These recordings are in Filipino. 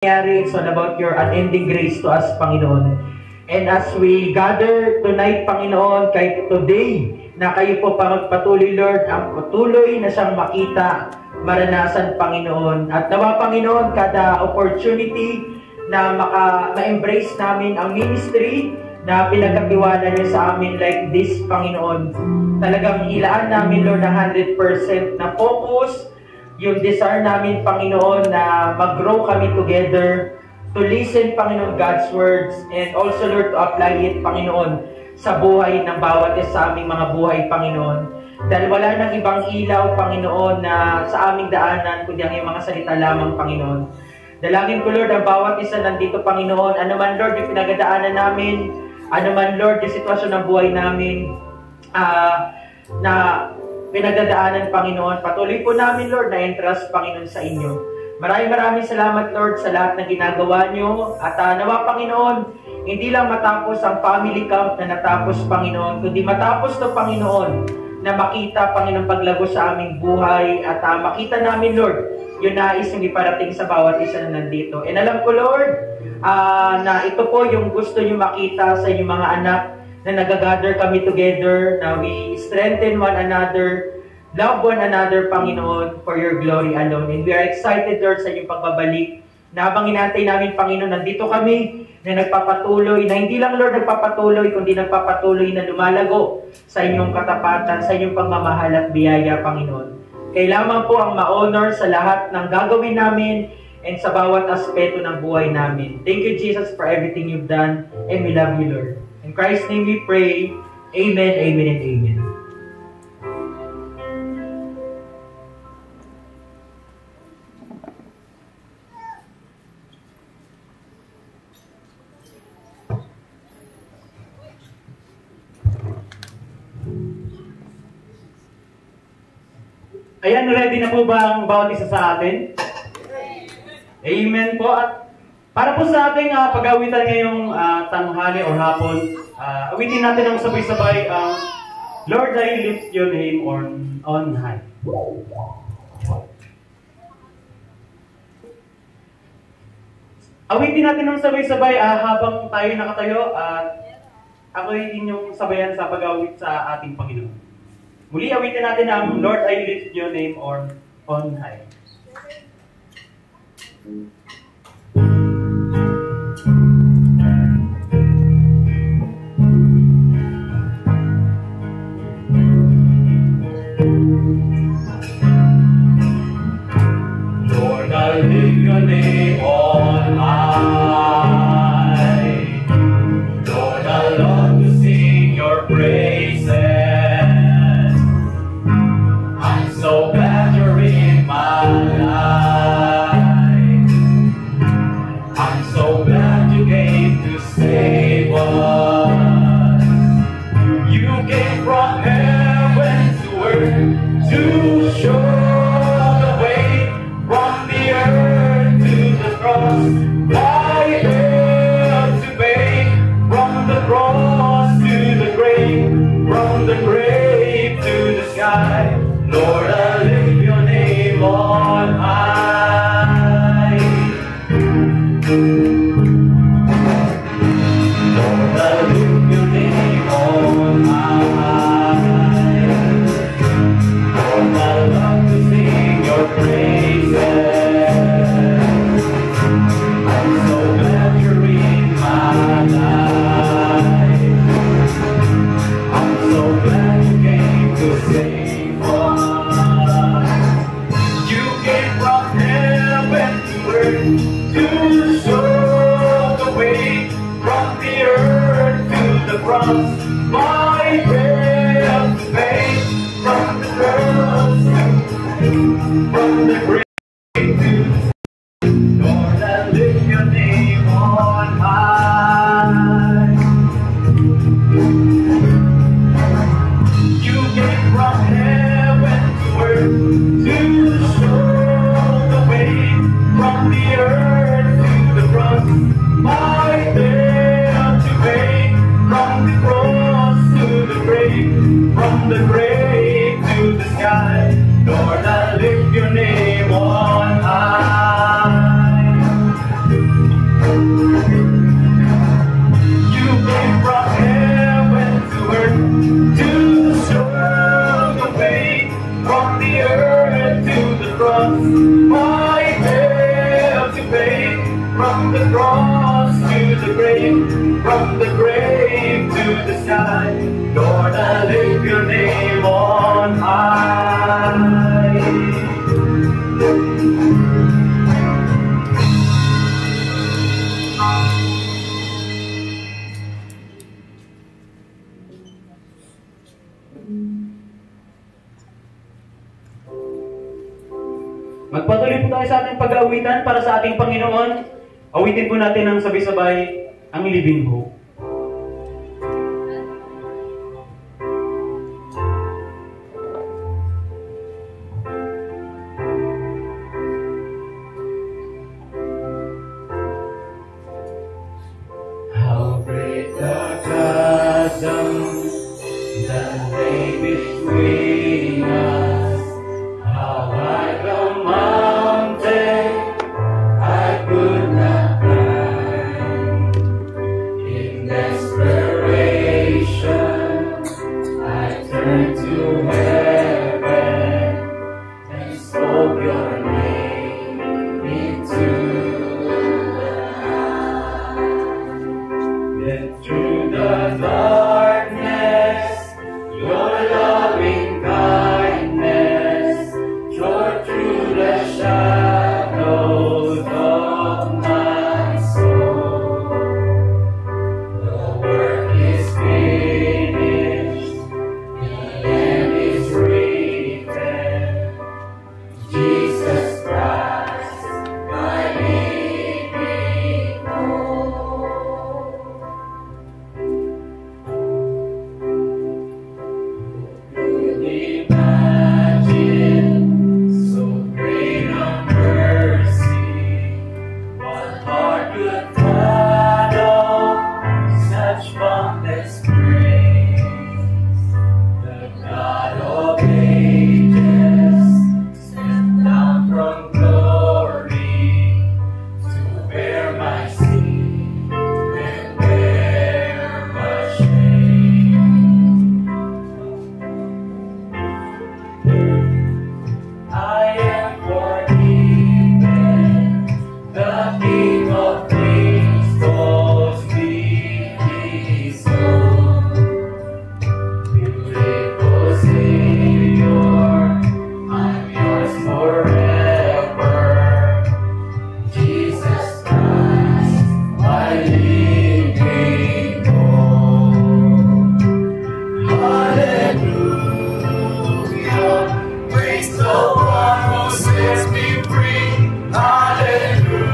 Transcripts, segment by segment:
It's all about your unending grace to us, Panginoon. And as we gather tonight, Panginoon, kahit today, na kayo po pa magpatuloy, Lord, ang patuloy na siyang makita, maranasan, Panginoon. At nawa, Panginoon, kada opportunity na ma-embrace namin ang ministry na pinagkatiwala niyo sa amin like this, Panginoon. Talagang ilaan namin, Lord, ang 100% na focus, yung desire namin, Panginoon, na mag-grow kami together, to listen, Panginoon, God's words, and also, Lord, to apply it, Panginoon, sa buhay ng bawat isa sa aming mga buhay, Panginoon. Dahil wala nang ibang ilaw, Panginoon, na sa aming daanan, kundi ang iyong mga salita lamang, Panginoon. Dalangin ko, Lord, ang bawat isa nandito, Panginoon, ano man, Lord, yung pinagadaanan namin, ano man, Lord, yung sitwasyon ng buhay namin, na pinagdadaanan, Panginoon. Patuloy po namin, Lord, na entrust, Panginoon, sa inyo. Maraming salamat, Lord, sa lahat ng ginagawa nyo. At nawa, Panginoon, hindi lang matapos ang family camp na natapos, Panginoon, kundi matapos to, Panginoon, na makita, Panginoon, paglago sa aming buhay. At makita namin, Lord, yung nais yung iparating sa bawat isa na nandito. And alam ko, Lord, na ito po yung gusto nyo makita sa inyong mga anak, na nag-gather kami together, na we strengthen one another, love one another, Panginoon, for your glory alone. And we are excited, Lord, sa inyong pagbabalik. Na habang inantay namin, Panginoon, nandito kami na nagpapatuloy, na hindi lang, Lord, nagpapatuloy, kundi nagpapatuloy na lumalago sa inyong katapatan, sa inyong pagmamahal at biyaya, Panginoon. Kailangan po ang ma-honor sa lahat ng gagawin namin and sa bawat aspeto ng buhay namin. Thank you, Jesus, for everything you've done, and we love you, Lord. In Christ's name we pray. Amen, amen, and amen. Ayan, ready na po ba ang bawat isa sa atin? Amen po. At para po sa ating pag-awitan ngayong tanghali o hapon, awitin natin ang sabay-sabay ang Lord, I lift your name on high. Awitin natin ang sabay-sabay habang tayo nakatayo at ako'y inyong sabayan sa pag-awit sa ating Panginoon. Muli, awitin natin ang Lord, I lift your name on high. Lord, I lift your name on high. Lord, I love to sing your praises. I'm so glad you're in my life. I'm so glad you came to save us. You came from heaven to earth to show the way from the earth to the cross. Why hell to pay from the cross to the grave, from the grave to the sky. Lord, I lift your name on high. Lord, I lift your name on high. Lord, I love to sing your praises. I'm so glad you're in my life. I'm so glad you came to save us. You came from heaven to earth to show the way from the earth to the cross. My prayer to faith from the cross, from the grave to the Lord, I lift your name on high. You came from heaven to earth to show the way from the earth to the cross. My debt to pay from the cross to You came from heaven to earth to show the way, from the earth to the cross. My debt to pay, from the cross to the grave, from the grave to the sky. Lord, I lift your name on high. Magpatuloy po tayo sa ating pag-aawitan para sa ating Panginoon. Awitin po natin ang sabay-sabay ang Living Hope. How great the chasm that lay between us, how high the mountain I could not climb. In desperation, I turned to heaven and spoke your name into then through the darkness, your loving kindness tore through the shadows of my soul. The work is finished, the end is written. Jesus Christ, my living hope. Imagine so great a mercy, what heart could follow such boundless grace? The God of ages stepped down from glory to bear my sin and bear my shame. I am forgiven, the King of Kings calls me his own. Beautiful Savior, I'm yours forever. Jesus Christ, my living hope. Hallelujah, praise the one who sets me free. Hallelujah,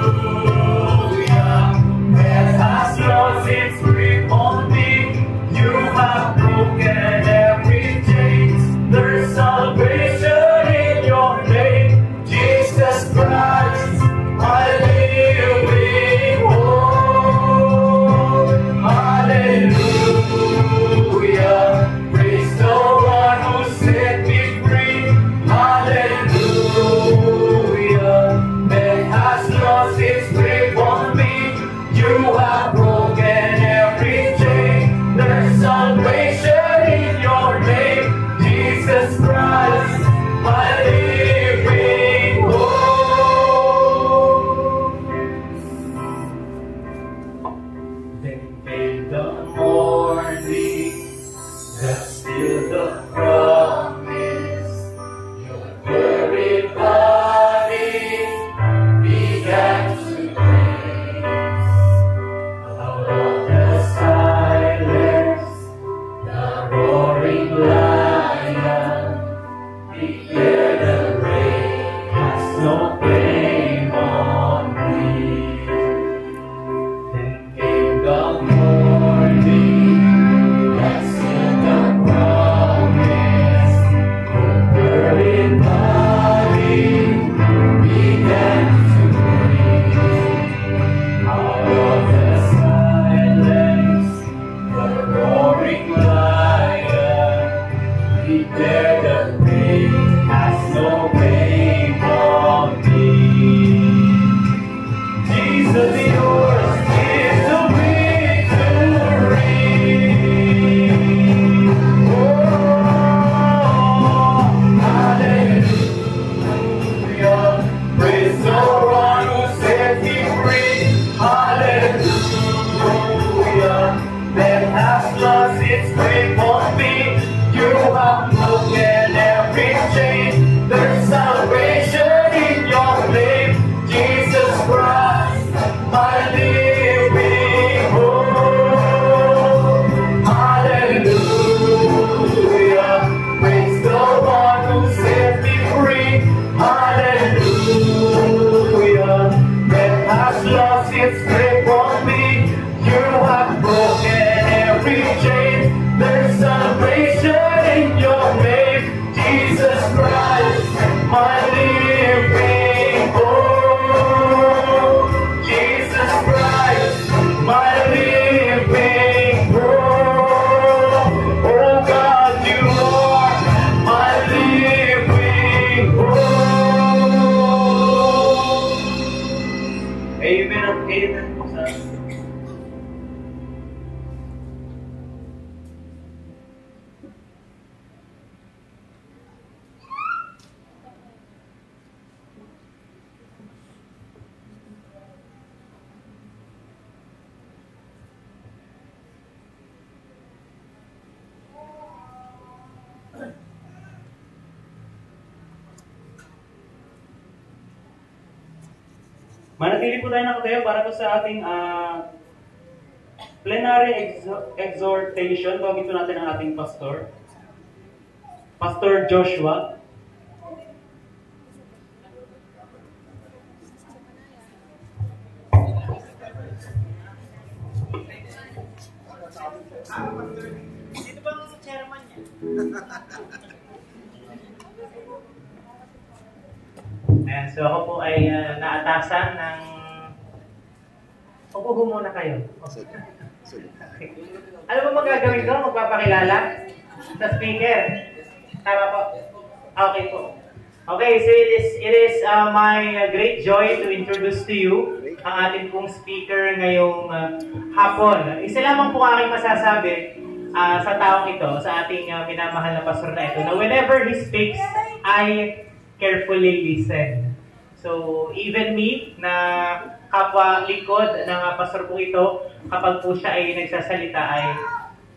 lost its grip on me. You have broken every chain. There's celebration in your name, Jesus Christ, my living hope. Jesus Christ, my living hope. Oh God, you are my living hope. Amen and amen. Manatili po tayo nakatayo para po sa ating plenary exhortation. Tawagin po natin ang ating pastor, Pastor Joshua. Sino bang chairman niya? Ayan, so ako po ay naatasan ng... Upo muna kayo. Okay. Ano ba magagawin ko? Magpapakilala? Sa speaker? Tama po? Okay po. Okay, so it is my great joy to introduce to you ang ating pong speaker ngayong hapon. Isa lamang po aking masasabi sa taong ito, sa ating minamahal na pastor na ito, na whenever he speaks, I carefully listen. So, even me, na kapwa likod ng pastor po ito, kapag po siya ay nagsasalita,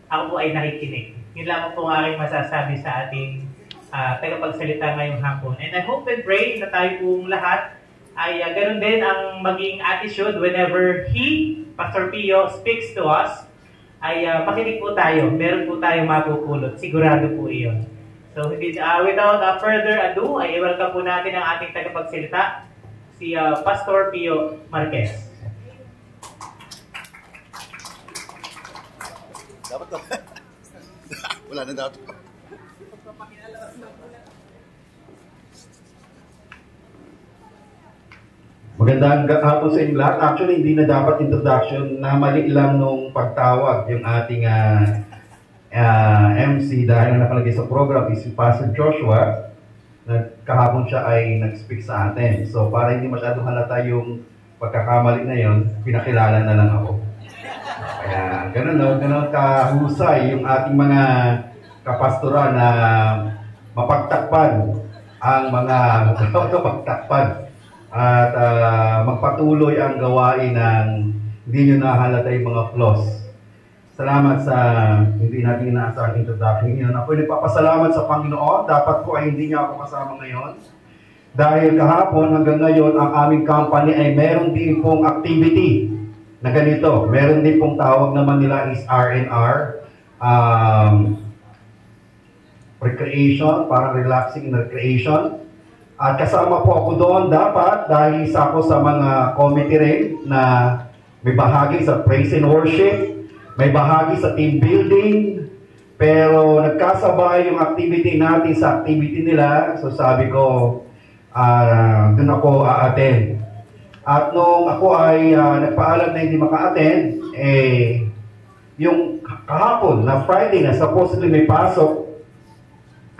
ako po ay nakikinig. Yun lamang po aking masasabi sa ating tagapagsalita ngayong hapon. And I hope and pray na tayo pong lahat ay ganun din ang maging attitude whenever Pastor Pio, speaks to us, ay makinig po tayo. Meron po tayong mapupulot. Sigurado po iyon. So, without further ado, ay welcome po natin ang ating tagapagsalita, si Pastor Pio Marquez. Dapat to. Wala na dapat. Magandang hapon sa inyo lahat. Actually, hindi na dapat introduction, na mali lang nung pagtawag yung ating MC dahil nakalagay sa program is si Pastor Joshua. Kahapon siya ay nag-speak sa atin. So para hindi masyadong halata yung pagkakamali na yon, pinakilala na lang ako. Kaya ganun kahusay yung ating mga kapastora na mapagtakpan ang mga mapagtakpan at magpatuloy ang gawain ng hindi nyo nahalata yung mga flaws. Salamat sa hindi natin inaasahang introduction yun. Ako nagpapasalamat sa Panginoon. Dapat po ay hindi niya ako kasama ngayon. Dahil kahapon hanggang ngayon, ang aming company ay meron din pong activity na ganito. Meron din pong tawag naman nila is R&R. Recreation, parang relaxing recreation. At kasama po ako doon dapat dahil isa ako sa mga committee rin na may bahagi sa praise and worship. May bahagi sa team building, pero nagkasabay yung activity natin sa activity nila. So sabi ko, doon ako a-attend. At nung ako ay nagpaalam na hindi maka-attend, yung kahapon na Friday na supposedly may pasok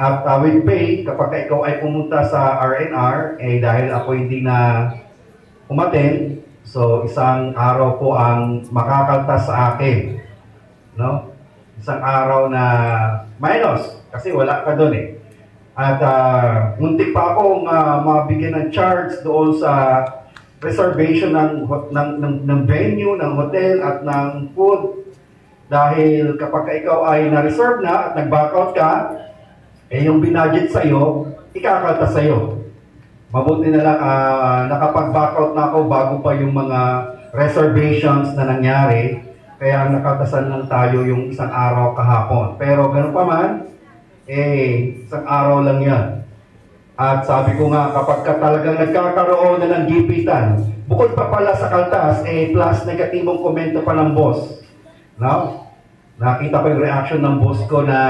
at with pay, kapag ikaw ay pumunta sa R&R, dahil ako hindi na umattend, so isang araw po ang makakaltas sa akin. No? Isang araw na minus kasi wala ka doon eh. At muntik pa akong mabigyan ng charge doon sa reservation ng venue, ng hotel at ng food. Dahil kapag ikaw ay na-reserve na at nag-back out ka, yung binudget sa'yo, ikakalta sa'yo. Mabuti na lang nakapag-back out na ako bago pa yung mga reservations na nangyari. Kaya nakatasan lang tayo yung isang araw kahapon. Pero ganun pa man, isang araw lang yan. At sabi ko nga, kapag ka talagang nagkakaroon na ng gipitan, bukod pa pala sa kaltas, plus negatibong komento pa ng boss. No? Nakita ko yung reaction ng boss ko na,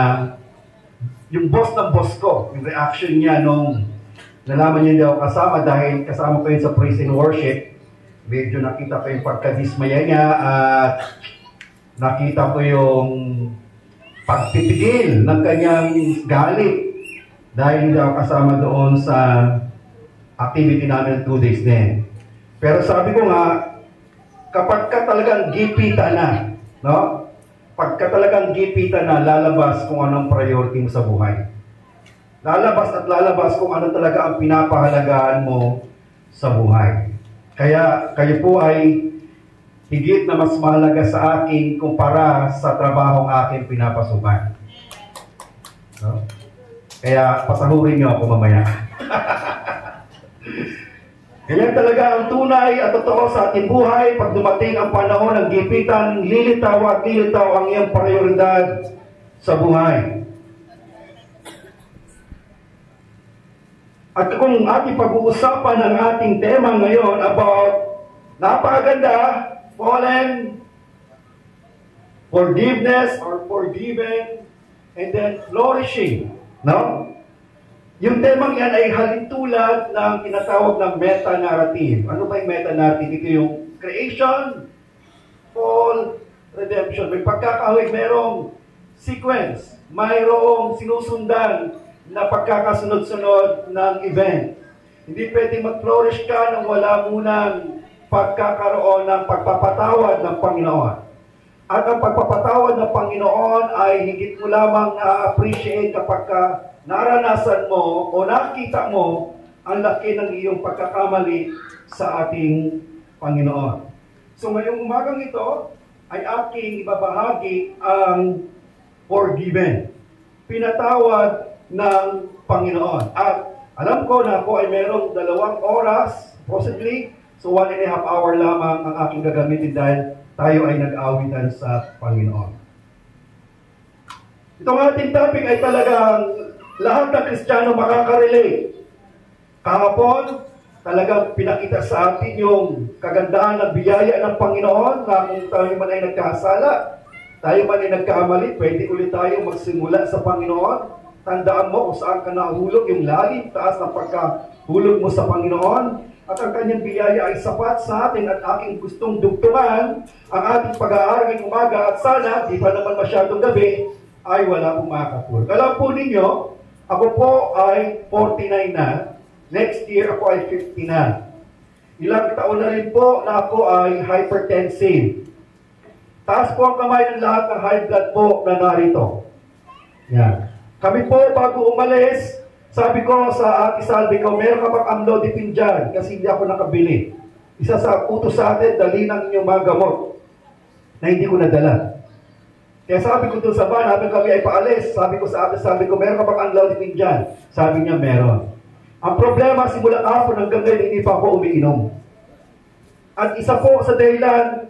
yung boss ng boss ko, yung reaction niya nung nalaman niya hindi ako kasama dahil kasama ko yun sa praise and worship. Medyo nakita ko yung pagkadismaya niya at nakita ko yung pagpipigil ng kanyang galit dahil hindi ako kasama doon sa activity namin 2 days din. Pero sabi ko nga, kapag ka talagang gipitan na, no? Pagka talagang gipitan na, lalabas kung anong priority mo sa buhay. Lalabas at lalabas kung ano talaga ang pinapahalagahan mo sa buhay. Kaya kayo po ay higit na mas mahalaga sa akin kumpara sa trabahong aking pinapasukan. No? Kaya pasahurin niyo ako mamaya. Ganyan talaga ang tunay at totoo sa ating buhay. Pag dumating ang panahon ng gipitan, lilitaw at lilitaw ang iyong prioridad sa buhay. At kung ating pag-uusapan ang ating tema ngayon about napakaganda, fallen, forgiveness or forgiven, and then flourishing. No? Yung temang yan ay halintulad ng tinatawag ng meta-narrative. Ano ba yung meta-narrative? Ito yung creation, fall, redemption. May pagkakahawig, merong sequence, mayroong sinusundan na pagkakasunod-sunod ng event. Hindi pwedeng mag-flourish ka nang wala munang pagkakaroon ng pagpapatawad ng Panginoon. At ang pagpapatawad ng Panginoon ay higit mo lamang na-appreciate kapag naranasan mo o nakita mo ang laki ng iyong pagkakamali sa ating Panginoon. So ngayong umagang ito ay aking ibabahagi ang forgiven. Pinatawad ng Panginoon. At alam ko na ako ay merong 2 oras, possibly, so 1.5 hour lamang ang aking gagamitin dahil tayo ay nag-awitan sa Panginoon. Itong ating topic ay talagang lahat ng Kristiyano makaka-relate. Kahapon, talagang pinakita sa atin yung kagandahan ng biyaya ng Panginoon na kung tayo man ay nagkasala, tayo man ay nagkamali, pwede ulit tayo magsimula sa Panginoon. Tandaan mo kung saan ka nahulog, yung lalim, taas ng pagkahulog mo sa Panginoon. At ang kanyang biyaya ay sapat sa atin at aking gustong dugtungan ang ating pag-aaral ngayong umaga at sana, di pa naman masyadong gabi, ay wala pong makakatulog. Alam po ninyo, ako po ay 49 na. Next year ako ay 50 na. Ilang taon na rin po na ako ay hypertensive. Taas po ang kamay ng lahat ng high blood po na narito. Yan. Kami po bago umalis, sabi ko sa Ate Salvi ko, meron ka bang amlodipine dyan? Kasi hindi ako nakabili. Isa sa utos sa atin, dali ng inyong mga gamot na hindi ko nadala. Kaya sabi ko doon sa van, habang kami ay paalis, sabi ko sa Ate Salvi ko, meron ka bang amlodipine dyan? Sabi niya, meron. Ang problema, simula hapon hanggang ngayon, hindi pa ako umiinom. At isa po sa dahilan,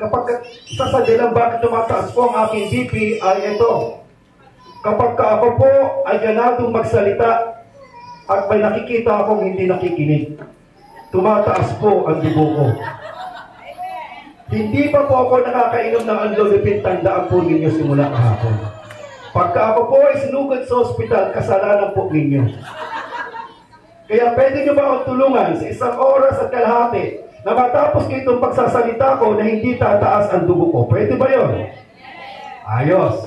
isa sa dahilan bakit tumataas po ang aking BP ay ito. Kapag ako po ay ganadong magsalita, at may nakikita akong hindi nakikinig, tumataas po ang dugo ko. Hindi pa po ako nakakainom ng amlodipine, tandaan po ninyo simula kahapon. Pagka ako po ay sinugod sa ospital, kasalanan po ninyo. Kaya pwede nyo ba akong tulungan sa 1 oras at kalahati na matapos ko itong pagsasalita ko na hindi tataas ang dugo ko? Pwede ba yun? Ayos.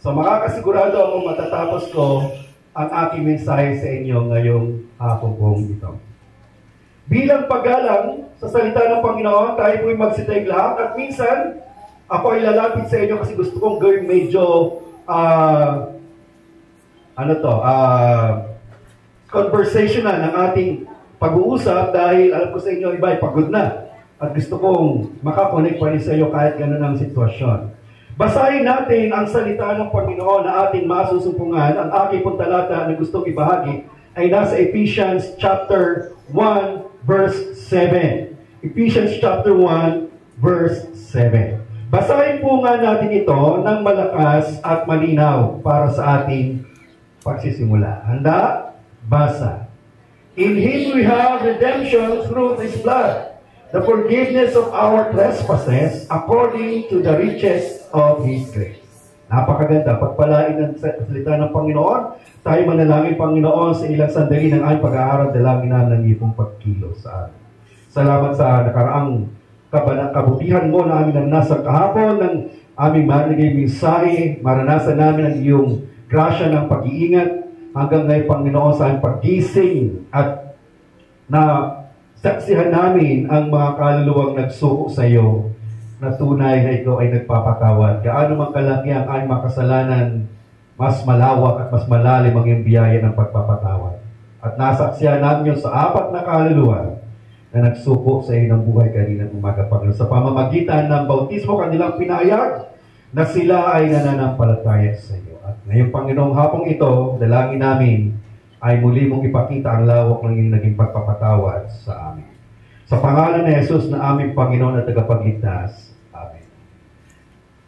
So makakasigurado akong matatapos ko ang aking mensahe sa inyo ngayong hapon pong ito. Bilang paggalang sa salita ng Panginoon, tayo po'y magsitayog lahat. At minsan, ako ay lalapit sa inyo kasi gusto kong gawin medyo, conversational ng ating pag-uusap dahil alam ko sa inyo, iba ay pagod na. At gusto kong makakonect pa rin sa iyo kahit gano'n ang sitwasyon. Basahin natin ang salita ng Panginoon na ating masusumpungan. Ang aking pong talata na gustong ibahagi ay nasa Ephesians chapter 1 verse 7. Ephesians chapter 1 verse 7. Basahin po nga natin ito ng malakas at malinaw para sa ating pagsisimula. Handa? Basa. In Him we have redemption through His blood, the forgiveness of our trespasses according to the riches of His grace. Napakaganda. Pagpalain ng salita ng Panginoon, tayo manalangin, Panginoon, sa ilang sandali ng aming pag-aaral, dalangin namin ang iyong pagkilos sa amin. Salamat sa nakaraang kabutihan mo na aming naranasan kahapon, ng aming manigay mensahe, maranasan namin ang iyong grasya ng pag-iingat hanggang ngayon, Panginoon, sa aming paggising at na saksihan namin ang mga kaluluwang nagsuko sa iyo na tunay na ikaw ay nagpapatawad. Gaano man kalaki ang aming makasalanan, mas malawak at mas malalim ang iyong biyaya ng pagpapatawad. At nasaksihan namin yun sa apat na kaluluwa na nagsuko sa iyo ng buhay kaninang umaga, Panginoon. Sa pamamagitan ng bautismo, kanilang pinahayag na sila ay nananampalataya sa iyo. At ngayong Panginoong hapong ito, dalangin namin ay muli mong ipakita ang lawak ng iyong naging pagpapatawad sa amin. Sa pangalan ni Jesus na aming Panginoon at tagapagligtas. Amen.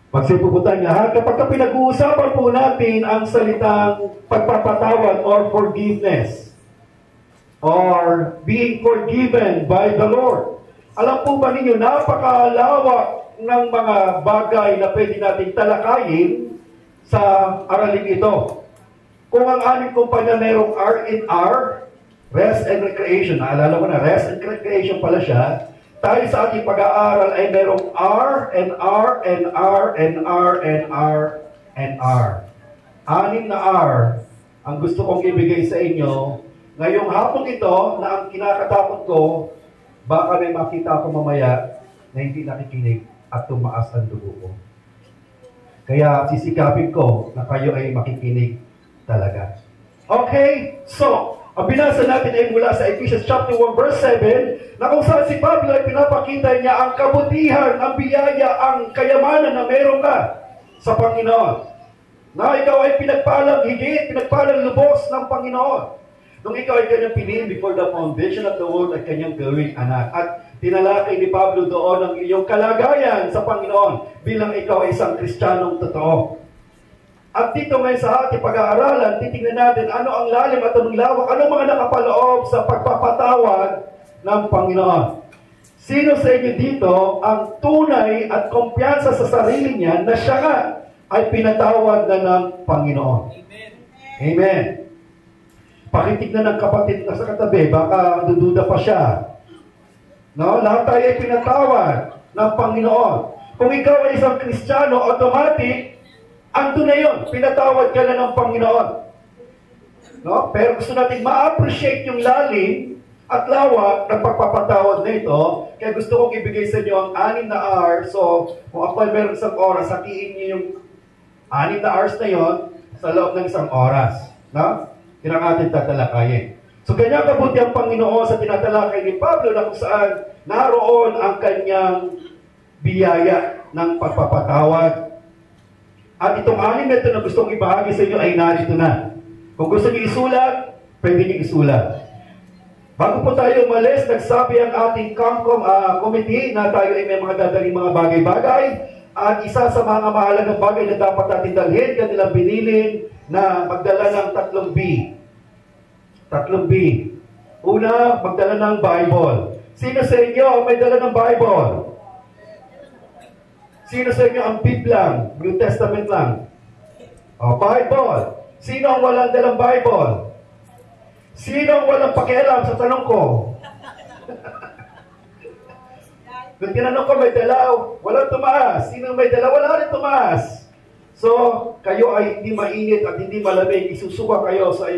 Magsipuputan lahat, kapag pinag-uusapan po natin ang salitang pagpapatawad or forgiveness or being forgiven by the Lord. Alam po ba ninyo, napakalawak ng mga bagay na pwede nating talakayin sa araling ito. Kung ang aming kumpanya mayroong R&R, Rest and Recreation, naalala ko na, Rest and Recreation pala siya, tayo sa ating pag-aaral ay mayroong R and R and R and R and R and R. 6 na R ang gusto kong ibigay sa inyo. Ngayong hapon ito, na ang kinakatakot ko, baka may makita ako mamaya na hindi nakikinig at tumaas ang dugo ko. Kaya sisikapin ko na kayo ay makikinig talaga. Okay, so, ang binasa natin ay mula sa Ephesians chapter 1 verse 7, na kung saan si Pablo ay pinapakita niya ang kabutihan, ang biyaya, ang kayamanan na meron ka sa Panginoon. Na ikaw ay pinagpalang higit, pinagpalang lubos ng Panginoon. Nung ikaw ay kanyang piniin before the foundation of the world at kanyang gawing anak. At tinalakay ni Pablo doon ang iyong kalagayan sa Panginoon bilang ikaw ay isang Kristiyanong totoo. At dito ngayon sa ating pag-aaralan, titingnan natin ano ang lalim at anong lawak, ano mga nakapaloob sa pagpapatawad ng Panginoon. Sino sa inyo dito ang tunay at kumpiyansa sa sarili niya na siya nga ay pinatawad na ng Panginoon? Amen. Amen. Pakitignan ng kapatid na sa katabi, baka dududa pa siya. No? Lahat tayo ay pinatawad ng Panginoon. Kung ikaw ay isang Kristiyano, automatic, ando na yun, pinatawad ka na ng Panginoon. No? Pero gusto natin ma-appreciate yung lalim at lawak ng pagpapatawad na ito. Kaya gusto kong ibigay sa inyo ang 6 na hours. So, kung ako ay meron isang oras, hatiin niyo yung 6 na hours na yon sa loob ng isang oras. No? Yun ang ating tatalakayin. So, ganyan kabuti ang Panginoon sa tinatalakay ni Pablo na kung saan naroon ang kanyang biyaya ng pagpapatawad. At itong 6 na ito na gustong ibahagi sa inyo ay narito na. Kung gusto niyo isulat, pwede niyo isulat. Bago po tayo umalis, nagsabi ang ating committee na tayo ay may mga dadaling mga bagay-bagay. At isa sa mga mahalagang bagay na dapat natin dalhin, kanilang binilin na magdala ng 3 B. 3 B. Una, magdala ng Bible. Sino sa inyo may dala ng Bible? Sino sa inyo ang Biblia, New Testament lang? O, Bible. Sino ang walang dalang Bible? Sino ang walang pakialam sa tanong ko? Kung tinanong ko may dalaw, walang tumaas. Sino may dalaw? Wala rin tumaas. So, kayo ay hindi mainit at hindi malamig. Isusuka kayo sa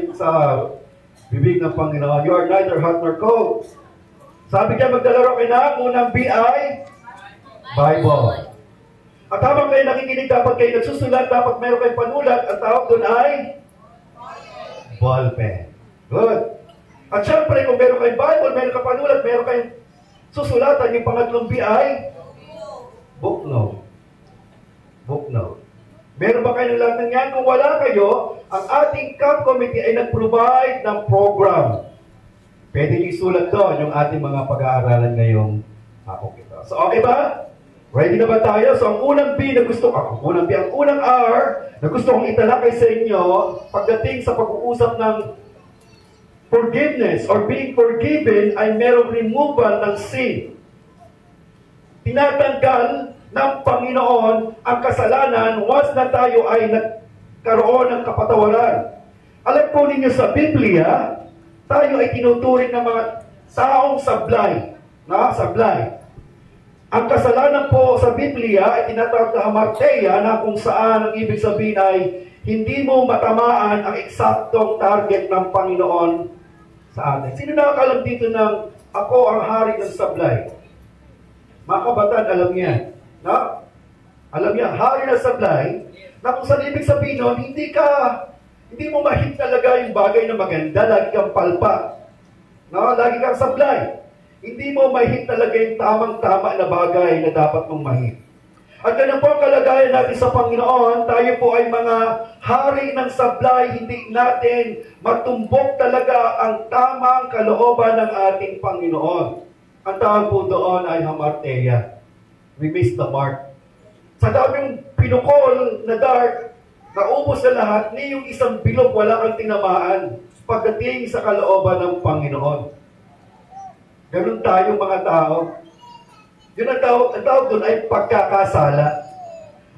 bibig ng Panginoon. You are neither hot nor cold. Sabi niya, magdalaro kayo na. Unang B ay Bible. At habang kayo nakikinig, dapat kayo nagsusulat, dapat meron kayong panulat. Ang tawag doon ay ballpen. Good. At syempre, kung meron kayong Bible, meron kayong panulat, meron kayong susulatan, yung pangatlong B ay book note. Book note. Meron ba kayo ng lahat ng yan? Kung wala kayo, ang ating camp committee ay nag-provide ng program. Pwede nyo isulat doon yung ating mga pag-aaralan ngayong hapon ito. So, okay ba? Ready na ba tayo? So, ang unang B na gusto ko, ang unang R na gusto kong italakay sa inyo pagdating sa pag-uusap ng forgiveness or being forgiven ay merong removal ng sin. Tinatanggal ng Panginoon ang kasalanan once na tayo ay nagkaroon ng kapatawaran. Alam po ninyo sa Biblia, tayo ay tinuturing ng mga taong sablay. Sablay. Ang kasalanan po sa Biblia ay tinatawag na hamartia, na kung saan ang ibig sabihin ay hindi mo matamaan ang eksaktong target ng Panginoon sa atin. Sino nakakalam dito ng ako ang hari ng sablay? Mga kabataan, alam niya. Alam niya, hari ng sablay, na kung saan ibig sabihin nun, hindi mo mahit talaga yung bagay na maganda, lagi kang palpa. Lagi kang sablay. Hindi mo mahit talaga yung tamang-tama na bagay na dapat mong mahit. At ganun po ang kalagayan natin sa Panginoon, tayo po ay mga hari ng sablay, hindi natin matumbok talaga ang tamang kalooban ng ating Panginoon. Ang tawag po doon ay hamartia. We miss the mark. Sa daming pinukol na dart, naubos na lahat, ni yung isang bilog wala kang tinamaan pagdating sa kalooban ng Panginoon. Ganun tayo mga tao. Yun ang tawag doon ay pagkakasala.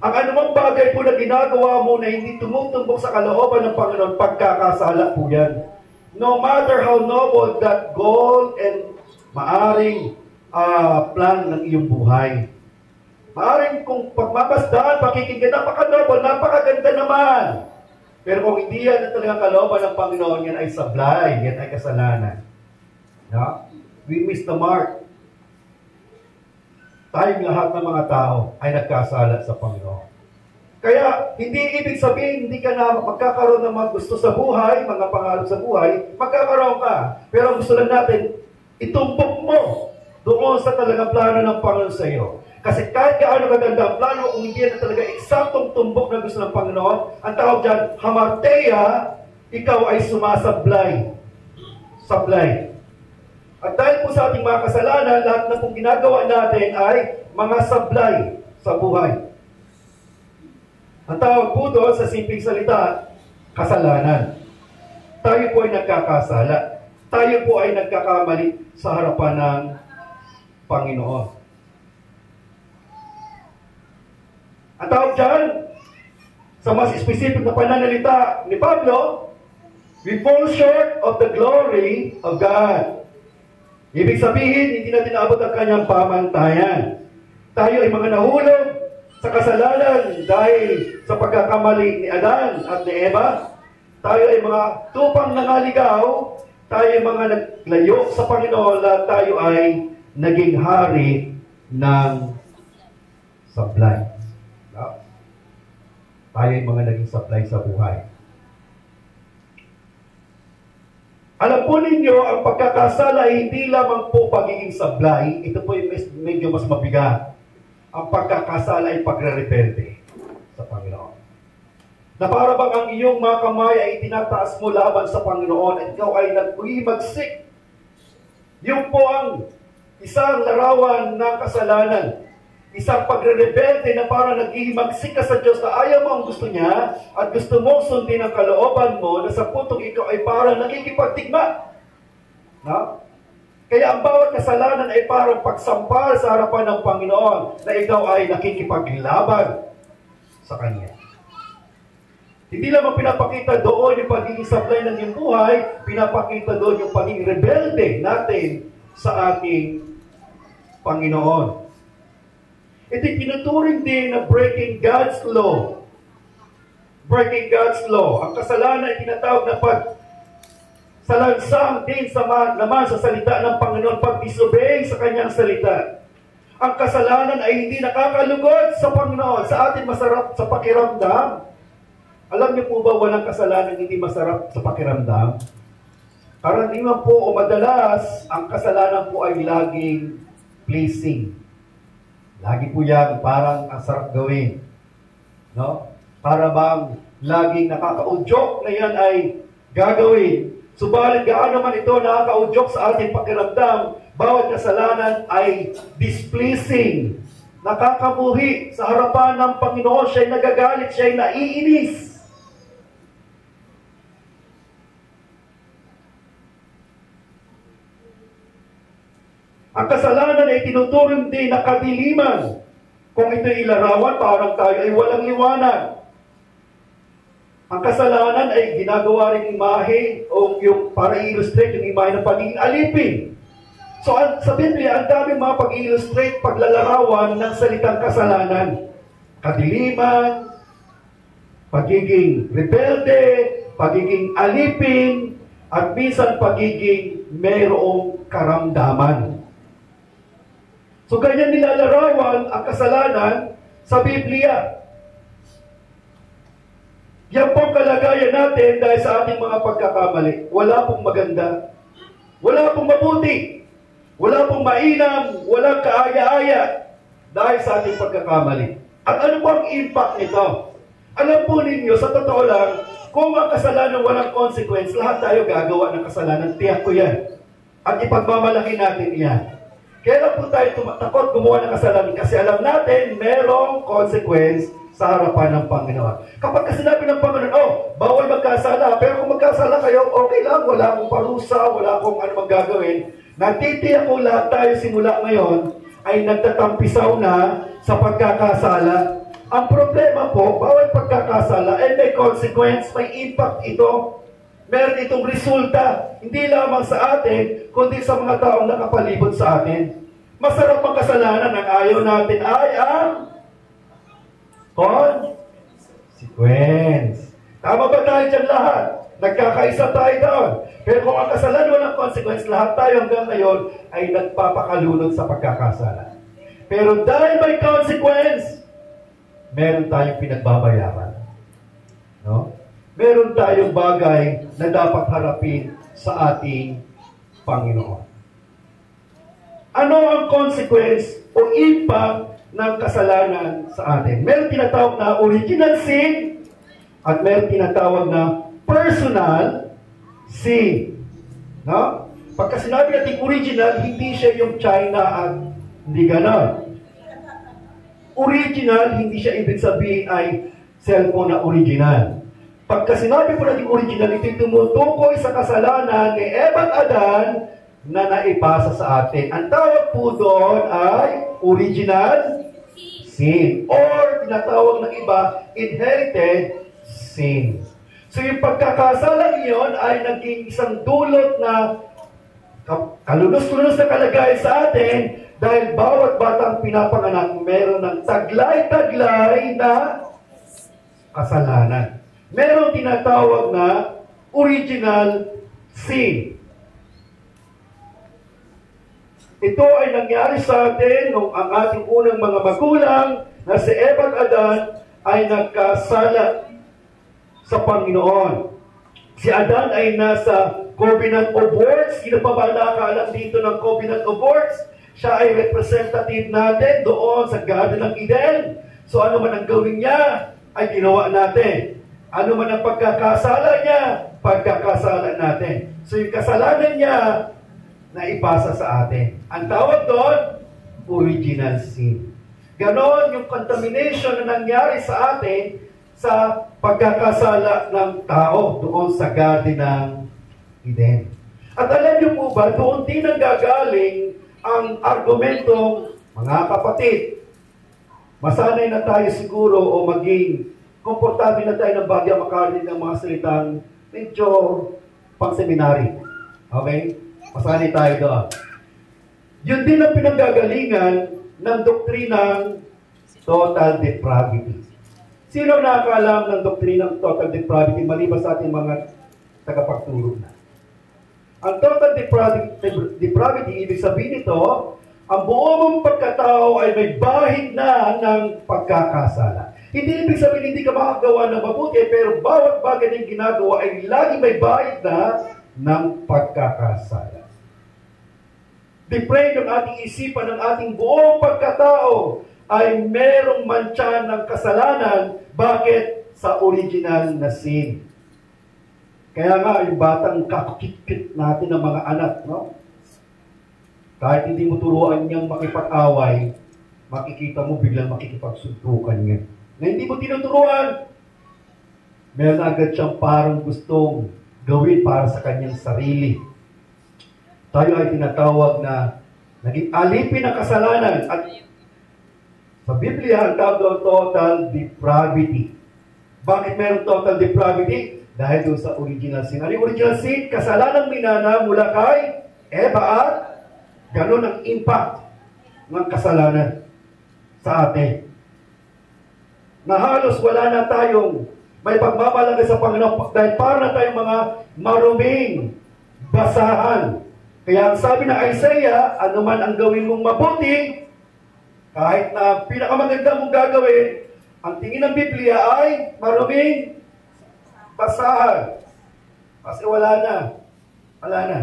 Ang anumang bagay po na ginagawa mo na hindi tumutumbok sa kalooban ng Panginoon, pagkakasala po yan. No matter how noble that goal and maaring plan ng iyong buhay. Maaring kung pagmapasdaan, pakikinggan, napaka-noble, napakaganda naman. Pero kung hindi yan ang talagang kalooban ng Panginoon, yan ay sablay, yan ay kasalanan. We miss the mark. Tayong lahat ng mga tao ay nagkasala sa Panginoon. Kaya, hindi ibig sabihin, hindi ka na magkakaroon ng mga gusto sa buhay, mga pangarap sa buhay, magkakaroon ka. Pero gusto lang natin, itumbok mo doon sa talagang plano ng Panginoon sa iyo. Kasi kahit gaano kaganda ang plano, kung hindi na talaga eksaktong tumbok na gusto ng Panginoon, ang tawag dyan, hamartia, ikaw ay sumasablay. Sablay. At dahil po sa ating mga kasalanan, lahat na pong ginagawa natin ay mga sablay sa buhay. Ang tawag po doon sa simpleng salita, kasalanan. Tayo po ay nagkakasala. Tayo po ay nagkakamali sa harapan ng Panginoon. Ang tawag dyan, sa mas specific na pananalita ni Pablo, we fall short of the glory of God. Ibig sabihin, hindi natin naabot ang kanyang pamantayan. Tayo ay mga nahulog sa kasalanan dahil sa pagkakamali ni Adan at ni Eva. Tayo ay mga tupang nangaligaw. Tayo ay mga naglayo sa Panginoon at tayo ay naging hari ng sablay. Tayo ay mga naging sablay sa buhay. Alam po ninyo, ang pagkakasala ay hindi lamang po pagiging sablay. Ito po yung medyo mas mabigat. Ang pagkakasala ay pagre-rebelde sa Panginoon. Na para bang ang iyong mga kamay ay itinataas mo laban sa Panginoon at ikaw ay nag-uhimagsik. Yun po ang isang larawan ng kasalanan. Isang pagre-rebelde na parang naghihimagsik ka sa Diyos na ayaw mo ang gusto niya at gusto mong sundin ang kalooban mo na sa puntong ikaw ay parang nakikipagtigma. Kaya ang bawat kasalanan ay parang pagsampal sa harapan ng Panginoon na ikaw ay nakikipaglaban sa Kanya. Hindi lamang pinapakita doon yung pagiging sablay ng iyong buhay, pinapakita doon yung pagiging rebelde natin sa ating Panginoon. Ito'y tinuturing din na breaking God's law. Breaking God's law. Ang kasalanan ay tinatawag na salansang din naman sa salita ng Panginoon, pag-disobey sa kanyang salita. Ang kasalanan ay hindi nakakalugod sa Panginoon. Sa atin masarap sa pakiramdam. Alam niyo po ba walang kasalanan hindi masarap sa pakiramdam? Karaniwan po o madalas, ang kasalanan po ay laging pleasing. Lagi po yan, parang ang sarap gawin. Para bang laging nakakaudyok na yan ay gagawin. Subalit gaano man ito nakakaudyok sa ating pakiramdam, bawat kasalanan ay displeasing. Nakakamuhi sa harapan ng Panginoon, siya'y nagagalit, siya'y naiinis. Ang kasalanan ay tinuturing din na kadiliman. Kung ito'y ilarawan, parang tayo ay walang liwanag. Ang kasalanan ay ginagawa ring imahe o yung para i-illustrate yung imahe ng pagiging alipin. So sa Biblia, ang daming mga pag-illustrate, paglalarawan ng salitang kasalanan. Kadiliman, pagiging rebelde, pagiging alipin, at minsan pagiging mayroong karamdaman. So ganyan nilalarawan ang kasalanan sa Biblia. Yan pong kalagayan natin dahil sa ating mga pagkakamali. Wala pong maganda. Wala pong mabuti. Wala pong mainam. Walang kaaya-aya dahil sa ating pagkakamali. At ano po ang impact nito? Alam po ninyo, sa totoo lang, kung ang kasalanan walang consequence, lahat tayo gagawa ng kasalanan. Tiyak ko yan. At ipagmamalaki natin yan. Kaya po tayo takot gumawa ng kasalanan kasi alam natin merong consequence sa harapan ng Panginoon. Kapag sinabi ng Panginoon, bawal magkasala, pero kung magkasala kayo, okay lang, wala akong parusa, wala akong ano magagawin. Nagtitiyak ko lahat tayo simula ngayon ay nagtatampisaw na sa pagkakasala. Ang problema po, bawal pagkakasala, ay may consequence, may impact ito. Meron itong resulta, hindi lamang sa atin, kundi sa mga taong nakapalibot sa atin. Masarap ang kasalanan, ang ayaw natin ay ang consequence. Tama ba tayo dyan lahat? Nagkakaisa tayo doon. Pero kung ang kasalanan walang consequence, lahat tayo hanggang ngayon ay nagpapakalunod sa pagkakasala. Pero dahil may consequence, meron tayong pinagbabayaran. No? Meron tayong bagay na dapat harapin sa ating Panginoon. Ano ang consequence o impact ng kasalanan sa atin? Meron tinatawag na original sin at meron tinatawag na personal sin. No? Pagka sinabi natin original, hindi siya yung China at hindi ganon. Original, hindi siya ibig sabihin ay cellphone na original. Pagka sinabi po natin original, ito'y tumutukoy sa kasalanan ni Eva at Adan na naipasa sa atin. Ang tawag po doon ay original sin or tinatawag ng iba, inherited sin. So yung pagkakasalang iyon ay naging isang dulot na kalunos-lunos na kalagayan sa atin dahil bawat batang pinapanganak meron ng taglay-taglay na kasalanan. Meron tinatawag na original sin. Ito ay nangyari sa atin nung ang ating unang mga magulang na si Eva at Adan ay nagkasala sa Panginoon. Si Adan ay nasa Covenant of Works. Sino pa ba nakakaalam dito ng Covenant of Works? Siya ay representative natin doon sa Garden ng Eden. So ano man ang gawin niya, ay ginawa natin. Ano man ang pagkakasala niya, pagkakasala natin. So yung kasalanan niya, naipasa sa atin. Ang tawag doon, original sin. Ganon yung contamination na nangyari sa atin sa pagkakasala ng tao doon sa Garden ng Eden. At alam niyo po ba, doon din nanggagaling ang argumentong, mga kapatid, masanay na tayo siguro o maging komportable na tayo ng bagya makarinig ng mga salitang medyo pang-seminary. Okay? Masanay tayo doon. Yun din ang pinanggagalingan ng doktrinang total depravity. Sino nakakaalam ng doktrinang total depravity maliban sa ating mga tagapagturo na? Ang total depravity, ibig sabihin nito, ang buong mong pagkatao ay may bahid na ng pagkakasala. Hindi ibig sabihin hindi ka makagawa ng mabuti, pero bawat bagay ng ginagawa ay lagi may bahid na ng pagkakasala. Depraved ang ating isipan, ng ating buong pagkatao ay merong mantsa ng kasalanan. Bakit? Sa original na sin. Kaya nga, yung batang kakikit natin ng mga anak, no? Kahit hindi mo turuan niyang makipag-away, makikita mo biglang makikipagsuntukan niya. Na hindi mo tinuturuan, meron agad siyang parang gustong gawin para sa kanyang sarili. Tayo ay tinatawag na Naging alipin ng kasalanan. At sa Biblia, ang tawag doon total depravity. Bakit meron total depravity? Dahil doon sa original sin. Ano yung original sin? Kasalanang minana mula kay Eva at ganun ang impact ng kasalanan sa atin. Na halos wala na tayong may pagmamalagay sa Panginoon dahil para na tayong mga maruming basahan. Kaya ang sabi ng Isaiah, ano man ang gawin mong mabuti, kahit na pinakamaganda mong gagawin, ang tingin ng Biblia ay maruming basahan. Kasi wala na. Wala na.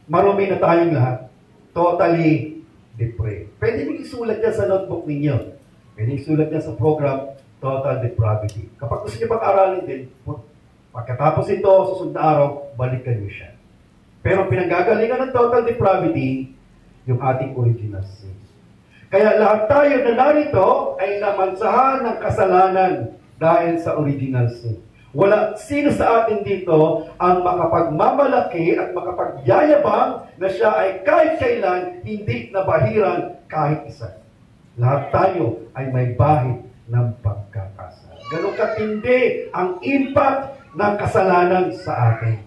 Marumi na tayong lahat. Totally depraved. Pwede nyo isulat yan sa notebook ninyo. Pwede isulat yan sa program, Total Depravity. Kapag gusto nyo pag-aralin din, pagkatapos ito, susunod na araw, balikan nyo siya. Pero pinanggagalingan ng Total Depravity, yung ating original sin. Kaya lahat tayo na narito ay namansahan ng kasalanan dahil sa original sin. Wala sino sa atin dito ang makapagmamalaki at makapagyayabang na siya ay kahit kailan hindi nabahiran kahit isa. Lahat tayo ay may bahid ng pagkakasala. Ganun katindi ang impact ng kasalanan sa atin.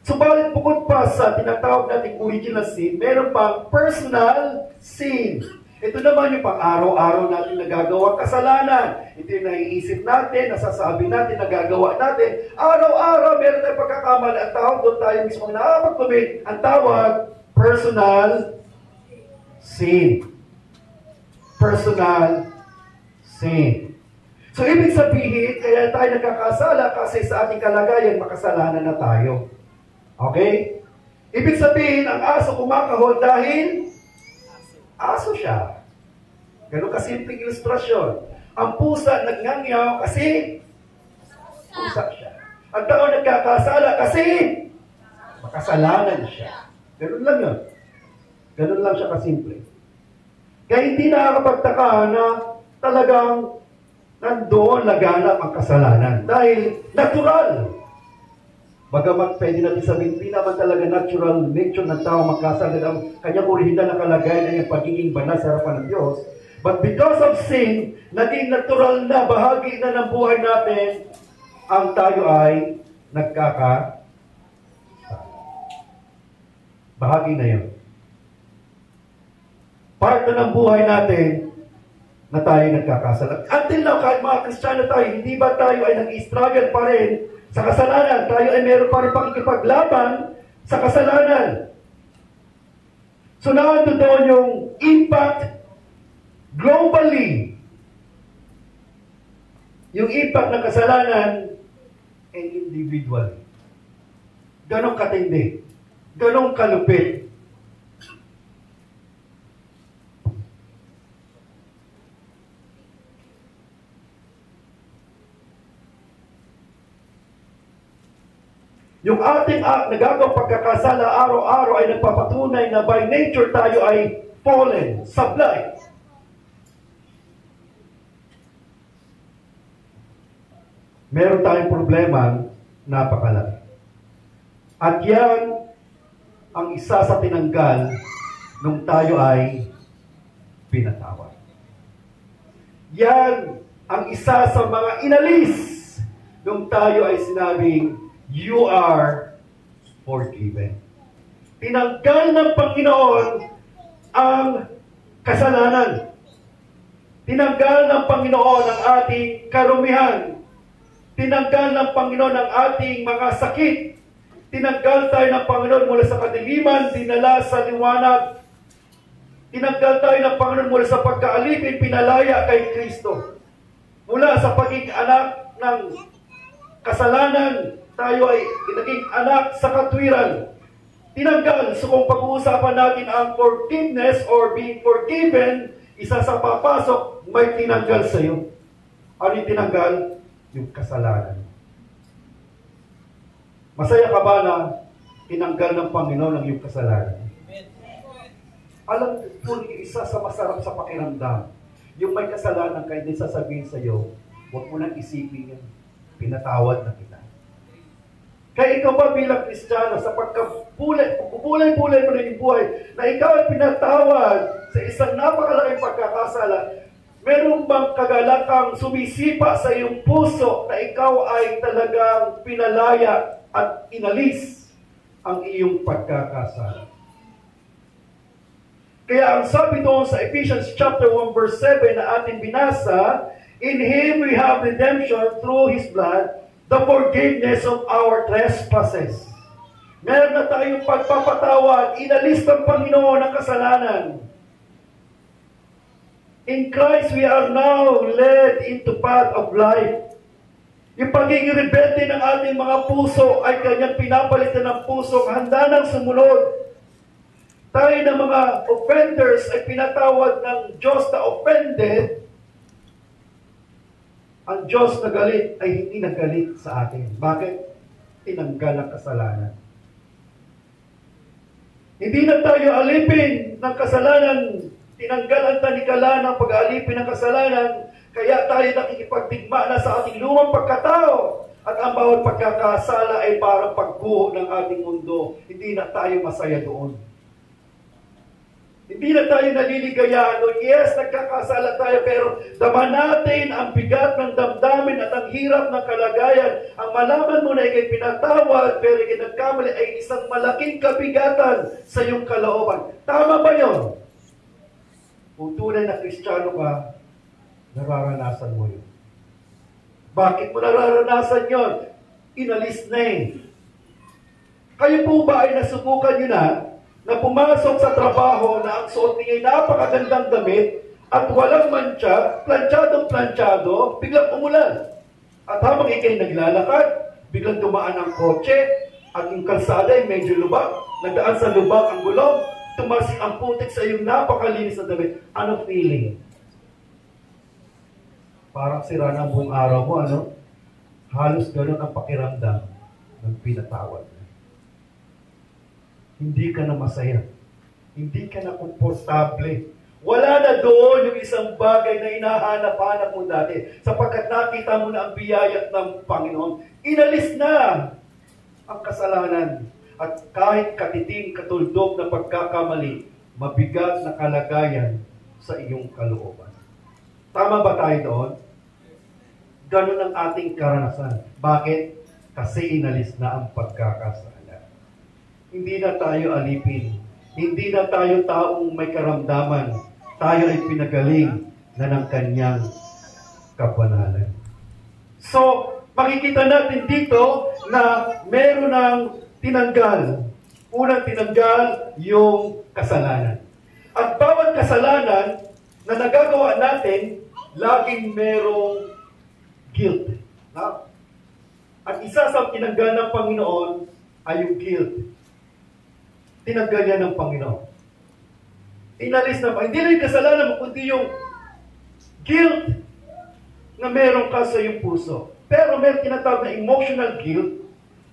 Subalit bukod pa sa tinatawag nating original sin, meron pang personal sin. Ito naman yung pang-araw-araw natin nagagawa kasalanan. Ito yung naiisip natin, nasasabi natin, nagagawa natin. Araw-araw meron tayong pagkakamali. Ang tawag doon tayo mismo nakapag-commit. Ang tawag, personal sin. Personal sin. So, ibig sabihin, kaya tayo nagkakasala kasi sa ating kalagayan, makasalanan na tayo. Okay? Ibig sabihin, ang aso kumakahol dahil aso siya. Ganun kasimpleng ilustrasyon. Ang pusa nagnangyaw kasi pusa siya. Ang tao nagkakasala kasi makasalanan siya. Ganun lang yun. Ganun lang siya kasimple. Kaya hindi nakakapagtaka na talagang nandoon laganap ang kasalanan. Dahil natural. Bagamat pwede natin sabihin, hindi naman talaga natural nature ng tao magkasala. Ang kanyang orihinal na kalagayan ay ang pagiging banal sa harapan ng Diyos. But because of sin, naging natural na bahagi na ng buhay natin, ang tayo ay nagkakasala. Bahagi na yun. Part na ng buhay natin na tayo nagkakasala. Until now, kahit mga Kristiyano tayo, hindi ba tayo ay nag-struggle pa rin sa kasalanan? Tayo ay meron pa rin pakikipaglaban sa kasalanan. So, naandun doon yung impact globally. Yung impact ng kasalanan and individually. Ganong katindi. Ganong kalupit. Yung ating nagagawang pagkakasala araw-araw ay nagpapatunay na by nature tayo ay fallen, sablay. Meron tayong problema napakalaki. At yan ang isa sa tinanggal nung tayo ay pinatawad. Yan ang isa sa mga inalis nung tayo ay sinabing, you are forgiven. Tinanggal ng Panginoon ang kasalanan. Tinanggal ng Panginoon ang ating karumihan. Tinanggal ng Panginoon ang ating mga sakit. Tinanggal tayo ng Panginoon mula sa kadiliman, dinala sa liwanag. Tinanggal tayo ng Panginoon mula sa pagkaalipin, pinalaya kay Kristo. Mula sa pagiging anak ng kasalanan, tayo ay naging anak sa katwiran. Tinanggal. So kung pag-uusapan natin ang forgiveness or being forgiven, isa sa papasok, may tinanggal sa iyo. Ano yung tinanggal? Yung kasalanan. Masaya ka ba na tinanggal ng Panginoon ang iyong kasalanan? Alam mo, isa sa masarap sa pakiramdam, yung may kasalanan ka, hindi sasabihin sa iyo, huwag mo nang isipin yan. Pinatawad na kita. Kaya ikaw ba bilang Kristiyano, sa pagkabulay-bulay mo na yung buhay, na ikaw ay pinatawad sa isang napakalaking pagkakasala, meron bang kagalakang sumisipa sa iyong puso na ikaw ay talagang pinalaya at inalis ang iyong pagkakasala? Kaya ang sabi doon sa Ephesians chapter 1 verse 7 na ating binasa, in Him we have redemption through His blood, the forgiveness of our trespasses. Meron na tayong pagpapatawad, inalis ng Panginoon ang kasalanan. In Christ, we are now led into path of life. Yung pagiging rebelde ng ating mga puso ay kanyang pinapalitan ng puso, handa ng sumunod. Tayo ng mga offenders ay pinatawad ng Diyos na offended. Ang Diyos na galit ay hindi nagalit sa atin. Bakit? Tinanggal ang kasalanan. Hindi na tayo alipin ng kasalanan. Tinanggal ang tanikala ng pag-alipin ng kasalanan. Kaya tayo nakikipagdigma na sa ating lumang pagkatao. At ang bawat pagkakasala ay parang pagguho ng ating mundo. Hindi na tayo masaya doon. Hindi na tayo naliligayaan. Yes, nagkakasala tayo, pero dama natin ang bigat ng damdamin at ang hirap ng kalagayan. Ang malaman mo na ikay pinatawad, pero ikay nagkamali ay isang malaking kabigatan sa iyong kalooban. Tama ba yun? Kung tunay na Kristiyano ka, nararanasan mo yun. Bakit mo nararanasan yun? Inalis na eh. Kayo po ba ay nasubukan nyo na pumasok sa trabaho na ang suot niya ay napakagandang damit at walang mantsa, planchadong-planchado, biglang umulan. At habang ikay naglalakad, biglang dumaan ang kotse at yung kalsada ay medyo lubak. Nagdaan sa lubak ang gulong, tumasik ang putik sa iyong napakalinis na damit. Ano feeling? Parang sira na ang buong araw mo, ano? Halos gano'n ang pakiramdam ng pinatawad. Hindi ka na masaya. Hindi ka na komportable. Wala na doon yung isang bagay na hinahanap-hanap mo dati. Sapagkat nakita mo na ang biyaya ng Panginoon. Inalis na ang kasalanan. At kahit katiting katuldok na pagkakamali, mabigat na kalagayan sa iyong kalooban. Tama ba tayo doon? Ganun ang ating karanasan. Bakit? Kasi inalis na ang pagkakasala. Hindi na tayo alipin. Hindi na tayo taong may karamdaman. Tayo ay pinagaling na ng kanyang kabanalan. So, makikita natin dito na meron ng tinanggal. Unang tinanggal yung kasalanan. At bawat kasalanan na nagagawa natin, laging merong guilt. At isa sa tinanggal ng Panginoon ay yung guilt. Tinanggal niya ng Panginoon. Inalis na pa. Hindi na yung kasalanan mo, kundi yung guilt na meron ka sa iyong puso. Pero meron tinatawag na emotional guilt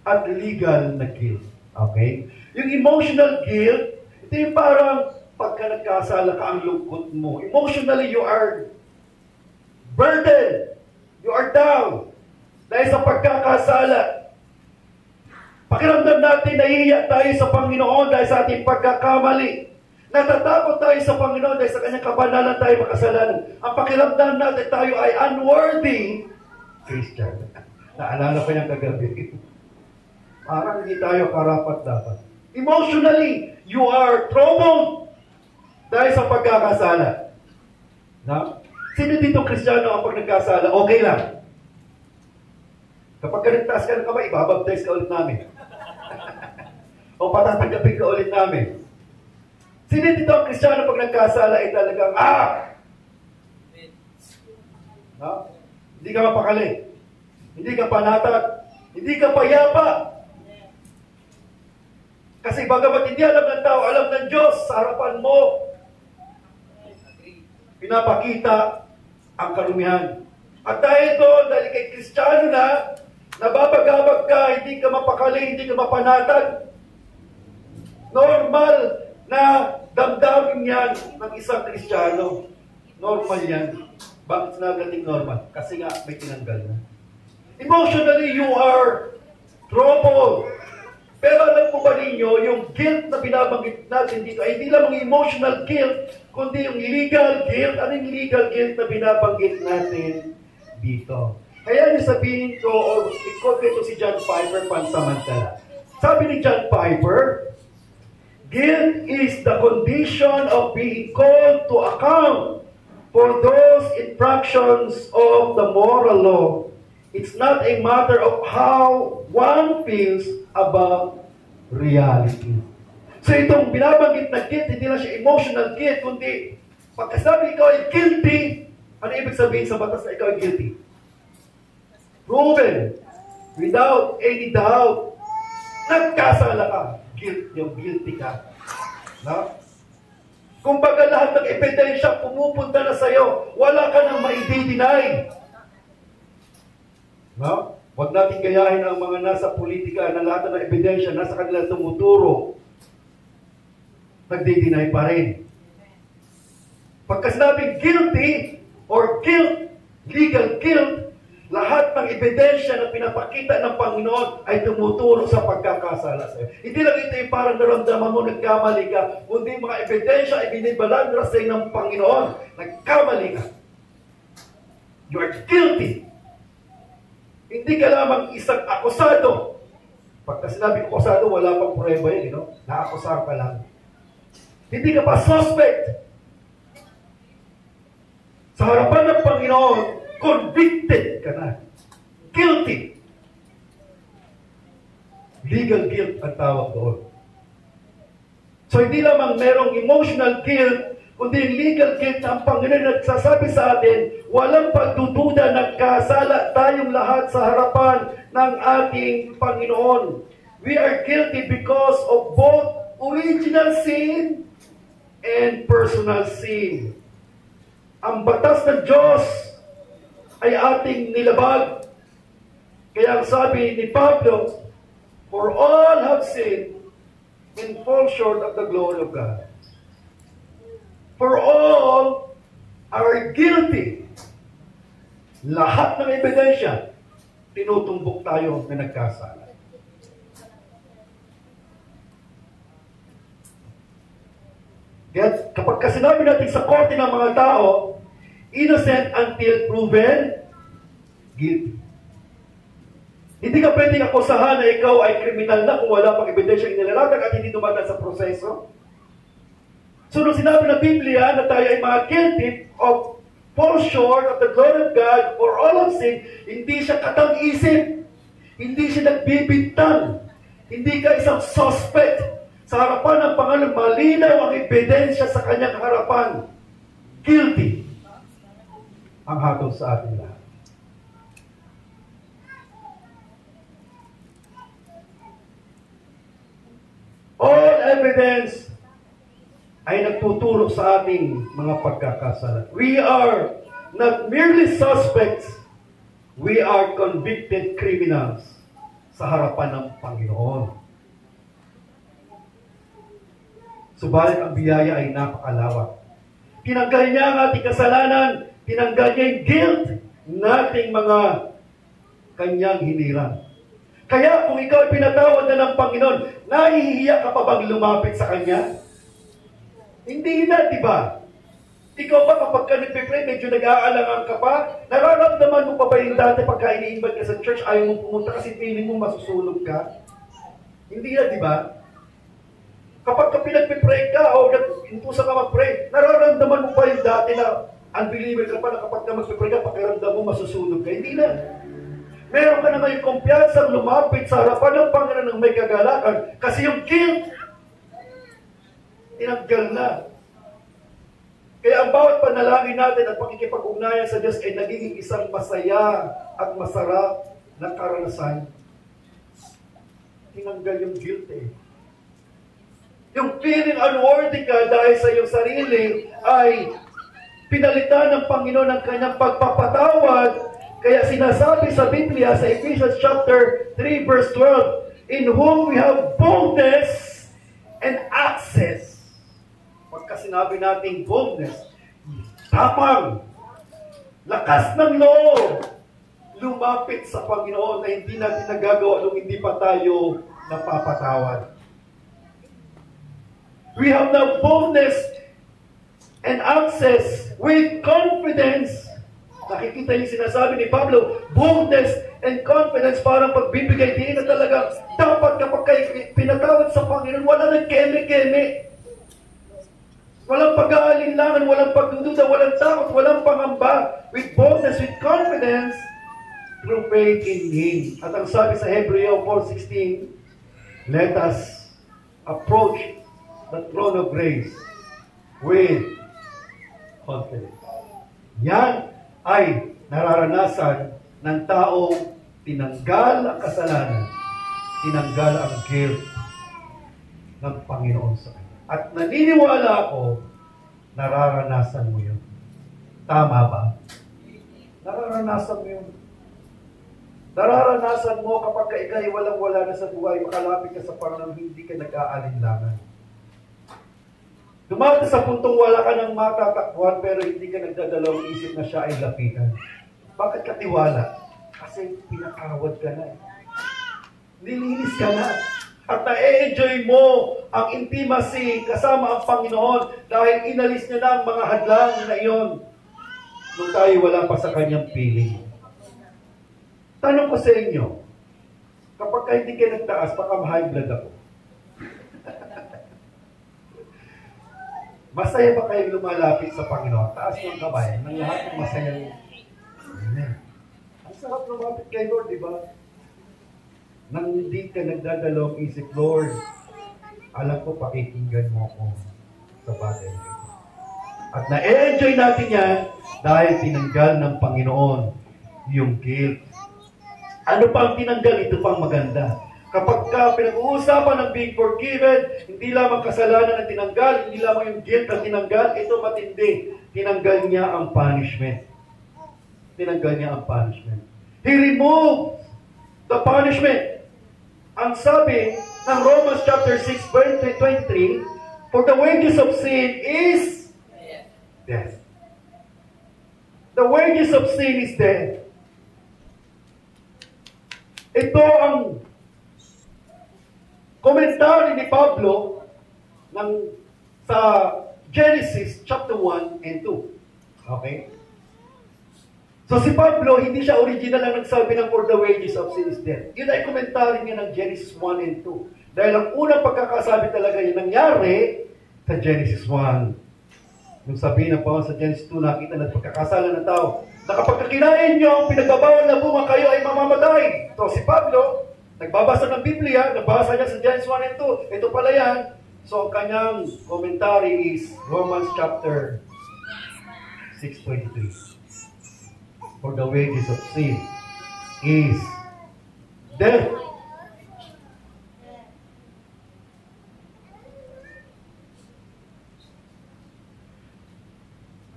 at legal na guilt. Okay? Yung emotional guilt, ito yung parang pagka nagkasala ka, ang lungkot mo. Emotionally, you are burdened. You are down. Dahil sa pagkakasala. Pakiramdam natin, nahihiya tayo sa Panginoon dahil sa ating pagkakamali. Natatakot tayo sa Panginoon dahil sa kanyang kabanalan tayo makasalanan. Ang pakiramdam natin tayo ay unworthy Christian. Naalala ko yung kagabi. Parang hindi tayo karapat-dapat. Emotionally, you are troubled dahil sa pagkakasala. No? Sino dito Kristiyano ang pag nagkasala? Okay lang. Kapag kanagtaas ka ng kamay, ibabaptize ka ulit namin. O patatanggapin ka ulit namin. Sino dito ang Kristiyano pag nagkasala ay talagang, no? Hindi ka mapakali. Hindi ka panatag. Hindi ka payapa. Kasi bagamat hindi alam ng tao, alam ng Diyos, sa harapan mo, pinapakita ang karumihan. At dahil doon, dahil kay Kristiyano na, nababagabag ka, hindi ka mapakali, hindi ka mapanatag. Normal na damdamin yan ng isang Kristiyano. Normal yan. Bakit sinabi natin normal? Kasi nga may tinanggal na. Emotionally, you are trouble. Pero alam po ba ninyo, yung guilt na binabanggit natin dito ay hindi lang emotional guilt, kundi yung legal guilt. Ano yung legal guilt na binabanggit natin dito? Kaya niyo sabihin ko, o i-quote ito si John Piper pansamantala. Sabi ni John Piper, guilt is the condition of being called to account for those infractions of the moral law. It's not a matter of how one feels about reality. So itong binabanggit na guilt, hindi lang siya emotional guilt, kundi pagkasabi ikaw ay guilty, ano ibig sabihin sa batas na ikaw ay guilty? Proven, without any doubt, nagkasala ka, guilty ka. No? Kumbaga lahat ng ebidensya pumupunta na sa'yo, wala ka nang maidi-deny. No? Huwag natin gayahin ang mga nasa politika na lahat ng ebidensya nasa kanila tumuturo. Nagdi-deny pa rin. Pagka sinabing guilty or guilt, legal guilt, lahat ng ebidensya na pinapakita ng Panginoon ay tumuturo sa pagkakasala sa'yo. Hindi lang ito yung parang naramdaman mo nagkamali ka, kundi mga ebidensya ay binibalandra sa'yo ng Panginoon. Nagkamali ka. You are guilty. Hindi ka lamang isang akusado. Pagka sinabi ko akusado, wala pang prueba yun, naakusahan ka lang. Hindi ka pa suspect. Sa harapan ng Panginoon, convicted ka na. Guilty. Legal guilt ang tawag doon. So hindi lamang merong emotional guilt, kundi legal guilt na ang Panginoon nagsasabi sa atin, walang pagdududa, nagkasala tayong lahat sa harapan ng ating Panginoon. We are guilty because of both original sin and personal sin. Ang batas ng Diyos ay ating nilabag. Kaya ang sabi ni Pablo, for all have sinned and fall short of the glory of God. For all are guilty. Lahat ng ebidensya, tinutumbok tayo na nagkasala. Kaya kapag sinabi natin sa korte ng mga tao, innocent until proven guilty. Hindi ka pwedeng akusahan na ikaw ay kriminal na kung wala pang ebidensya inilalatag at hindi dumadaan sa proseso. So, nung sinabi ng Biblia na tayo ay mga guilty of fall short of the glory of God for all of sin, hindi siya katang-isip. Hindi siya nagbibintang. Hindi ka isang suspect. Sa harapan ng Panginoon, malinaw ang ebidensya sa kanyang harapan. Guilty ang hatol sa ating lahat. All evidence ay nagtuturo sa ating mga pagkakasala. We are not merely suspects, we are convicted criminals sa harapan ng Panginoon. Subalit ang biyaya ay napakalawak. Tinanggal niya ang ating kasalanan, tinanggal niya yung guilt nating mga kanyang hinirang. Kaya kung ikaw ay pinatawad na ng Panginoon, nahihiya ka pa bang lumapit sa Kanya? Hindi na, di ba? Ikaw ba kapag ka nagpipray, medyo nag-aalangan ka pa? Nararamdaman mo pa ba yung dati pagka ini-invite ka sa church, ayaw mo pumunta kasi feeling mo masusulog ka? Hindi na, di ba? Kapag ka pinagpipray ka o intusan ka mag-pray, nararamdaman mo pa yung dati na unbeliever ka pa na kapag ka magpipray ka, pakiramdam mo masusulog ka? Hindi na. Meron ka na ngayong kumpiyansang lumapit sa harapan ng Panginoon ng may kagalakan kasi yung guilt, tinanggal na. Kaya ang bawat panalangin natin at pakikipag-ugnayan sa Diyos ay nagiging isang masaya at masarap na karanasan. Tinanggal yung guilt eh. Yung feeling unworthy ka dahil sa iyong sarili ay pinalitan ng Panginoon ng kanyang pagpapatawad. Kaya sinasabi sa Biblia sa Ephesians chapter 3 verse 12, in whom we have boldness and access. Pagka sinabi natin boldness, tapang, lakas ng loob, lumapit sa Panginoon na hindi natin nagagawa nung hindi pa tayo napapatawad. We have the boldness and access with confidence. Nakikita yung sinasabi ni Pablo, boldness and confidence, parang pagbibigay din na talaga dapat kapag kayo pinatawad sa Panginoon, wala nang keme-keme. Walang pag-aalinlangan, walang pagdududa, walang takot, walang pangamba. With boldness, with confidence, through faith in Him. At ang sabi sa Hebreo 4:16, let us approach the throne of grace with confidence. Yan ay nararanasan ng taong tinanggal ang kasalanan, tinanggal ang guilt ng Panginoon sa kanya. At naniniwala ako, nararanasan mo yun. Tama ba? Nararanasan mo yun. Nararanasan mo kapag ikay walang-wala na sa buhay, makalapit ka sa Panginoon, hindi ka nag-aalinlangan. Dumating sa puntong wala ka ng matatakbuhan, pero hindi ka nagdadalawang isip na siya ay lapitan. Bakit ka tiwala? Kasi pinakawad ka na. Nilinis ka na. At na-enjoy mo ang intimacy kasama ang Panginoon dahil inalis niya na ang mga hadlang na iyon nung tayo wala pa sa kanyang piling. Tanong ko sa inyo, kapag hindi kayo nagtaas, baka ma-high blood ako. Masaya ba kayo lumalapit sa Panginoon? Taas ng kamay, ng lahat ng masaya. Amen. Ang sarap lumapit kay Lord, di ba? Nang hindi ka nagdadalawang isip, Lord, alam ko pakikinggan mo ako sa bagay nito. At na-enjoy natin yan dahil tinanggal ng Panginoon yung guilt. Ano pa ang tinanggal? Ito pang maganda. Kapag ka pinag-uusapan ng being forgiven, hindi lamang kasalanan ang tinanggal, hindi lamang yung guilt ang tinanggal, ito matindi. Tinanggal niya ang punishment. Tinanggal niya ang punishment. He removed the punishment. Ang sabi ng Romans chapter 6, verse 23, for the wages of sin is death. The wages of sin is death. Ito ang komentary ni Pablo sa Genesis chapter 1 and 2. Okay? So si Pablo, hindi siya original ang nagsabi ng for the wages of sin is death. Yun ay komentary niya ng Genesis 1 and 2. Dahil ang unang pagkakasabi talaga yun nangyari sa Genesis 1. Yung sabihin ng Panginoon sa Genesis 2, nakita na pagkakasala ng tao, na kapag kinain nyo, ang pinagbabawal na bunga kayo ay mamamatay. So si Pablo, nagbabasa ng Biblia, nabasa niya sa Genesis 1 and 2. Ito pala yan. So ang kanyang commentary is Romans chapter 6:23. For the wages of sin is death.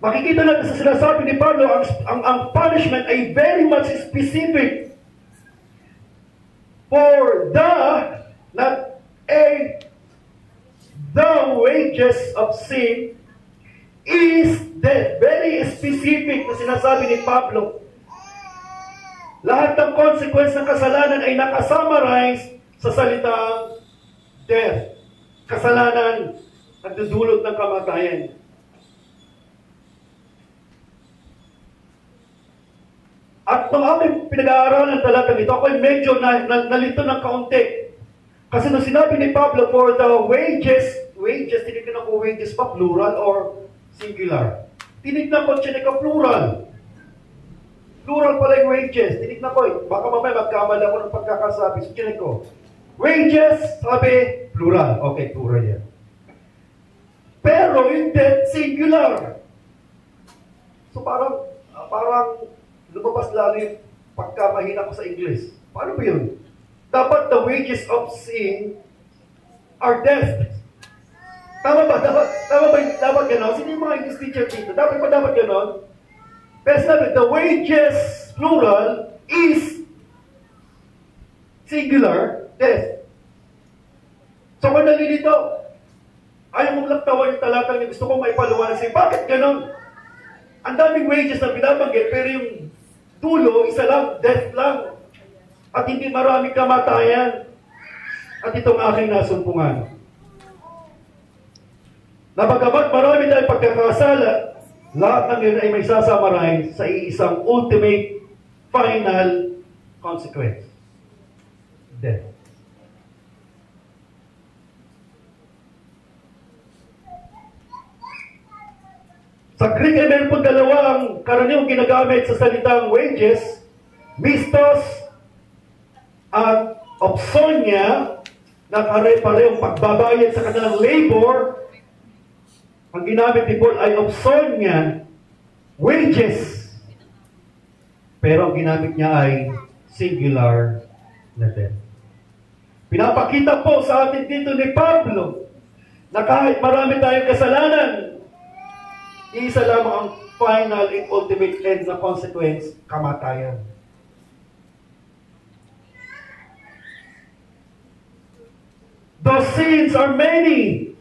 Makikita natin sa sinasabi ni Pablo, ang punishment ay very much specific. For not the wages of sin is death. Very specific na sinasabi ni Pablo. Lahat ng consequence ng kasalanan ay nakasummarize sa salitang death. Kasalanan nagdudulot ng kamatayan. At nung aking pinag-aaralan talaga ito, ako'y medyo nalito ng kaunti. Kasi nung sinabi ni Pablo, for the wages, tinignan ko wages pa, plural or singular. Tinignan ko, plural. Plural pala yung wages. Tinignan ko, baka mamaya magkamala ko ng pagkakasabi. So, tinignan ko. Wages, sabi, plural. Okay, plural yan. Pero yung death, singular. So parang lumabas lalo yung pagkamahina ko sa English. Paano ba yun? Dapat the wages of sin are death. Tama ba? Dapat gano'n? Sino yung mga English teacher dito? Dapat gano'n? Pero sabi, the wages, plural, is singular, death. So kung nalilito, ayaw mong laktawan yung talatang niya, gusto kong maipaluwanan sa'yo. Bakit gano'n? Ang daming wages na binabanggit, pero yung dulo, isa lang, death lang. At hindi maraming kamatayan. At itong aking nasumpungan. Napagamat marami tayong pagkakasala, lahat ng yun ay may sasamarahin sa isang ultimate, final consequence. Death. Sa Greek ay meron pong dalawang karaniwang ginagamit sa salitang wages, mistos at opsonia, na pare-parehong pagbabayad sa kanilang labor. Ang ginamit ni Paul ay opsonia, wages. Pero ang ginamit niya ay singular na death. Pinapakita po sa atin dito ni Pablo na kahit marami tayong kasalanan, isa lamang ang final and ultimate end na consequence, kamatayan. Those sins are many,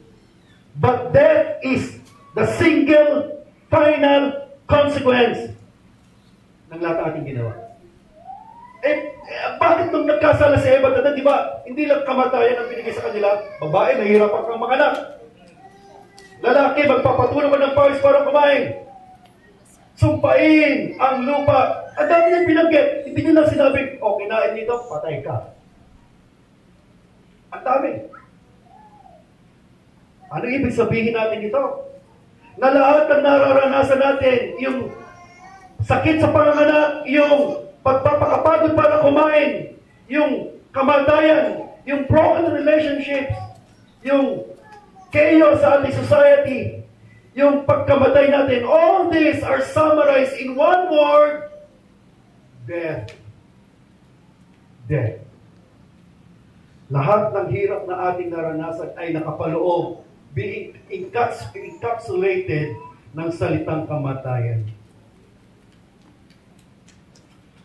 but death is the single final consequence ng lahat ng ating ginawa. Bakit nung nagkasala si Eva at Adan, di ba, hindi lang kamatayan ang binigay sa kanila, babae, nahihirapan kang manganak. Lalaki, magpapatuloy ng pawis para kumain. Sumpain ang lupa. Ang dami niyang binanggit. Hindi niyo lang sinabi, oh, kinain nito, patay ka. Ang dami. Ano ibig sabihin natin ito? Na lahat ng nararanasan natin, yung sakit sa panganganak, yung pagpapakapagod para kumain, yung kamatayan, yung broken relationships, yung chaos sa ating society, yung pagkamatay natin, all these are summarized in one word: death. Death. Lahat ng hirap na ating naranasan ay nakapaloob, being encapsulated ng salitang kamatayan.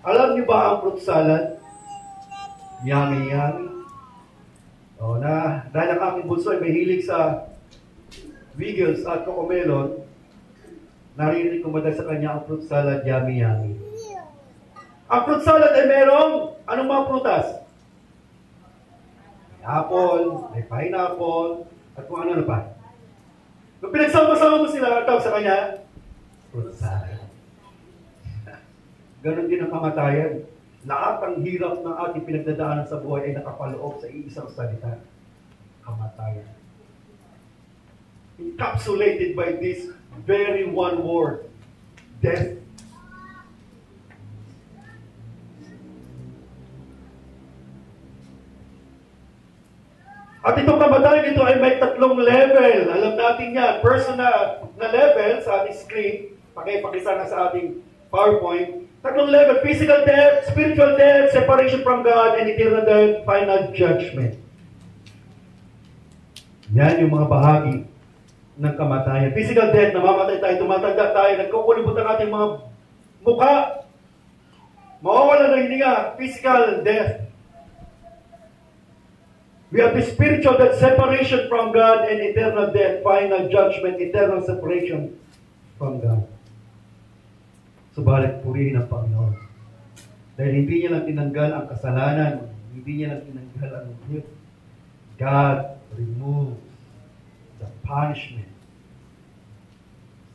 Alam niyo ba ang fruit salad? Yummy, yummy. Dahil ang aking bunso ay mahilig sa Wiggles at Cocomelon, narinig ko madal sa kanya ang fruit salad, yummy, yummy. Ang fruit salad ay merong anong mga prutas? May apple, may pineapple, at kung ano pa. Kung pinagsama-sama mo sila, tawag sa kanya, fruit salad. Ganon din ang kamatayan. Lahat ng hirap ng ating pinagdadaanan sa buhay ay nakapaloob sa iisang salita: kamatayan. Encapsulated by this very one word: death. At itong kamatayan ito ay may tatlong level. Alam natin yan. Personal na level sa ating screen. Pakisa na sa ating PowerPoint. Tatlong level: physical death, spiritual death, separation from God, and eternal death, final judgment. Yan yung mga bahagi ng kamatayan. Physical death, namamatay tayo, tumatanda tayo, nagkukulibot ang ating mga mukha. Mawawala ng hininga, physical death. We have the spiritual death, separation from God, and eternal death, final judgment, eternal separation from God. Subalit purihin ang Panginoon. Dahil hindi niya lang tinanggal ang kasalanan, hindi niya lang tinanggal ang guilt. God removes the punishment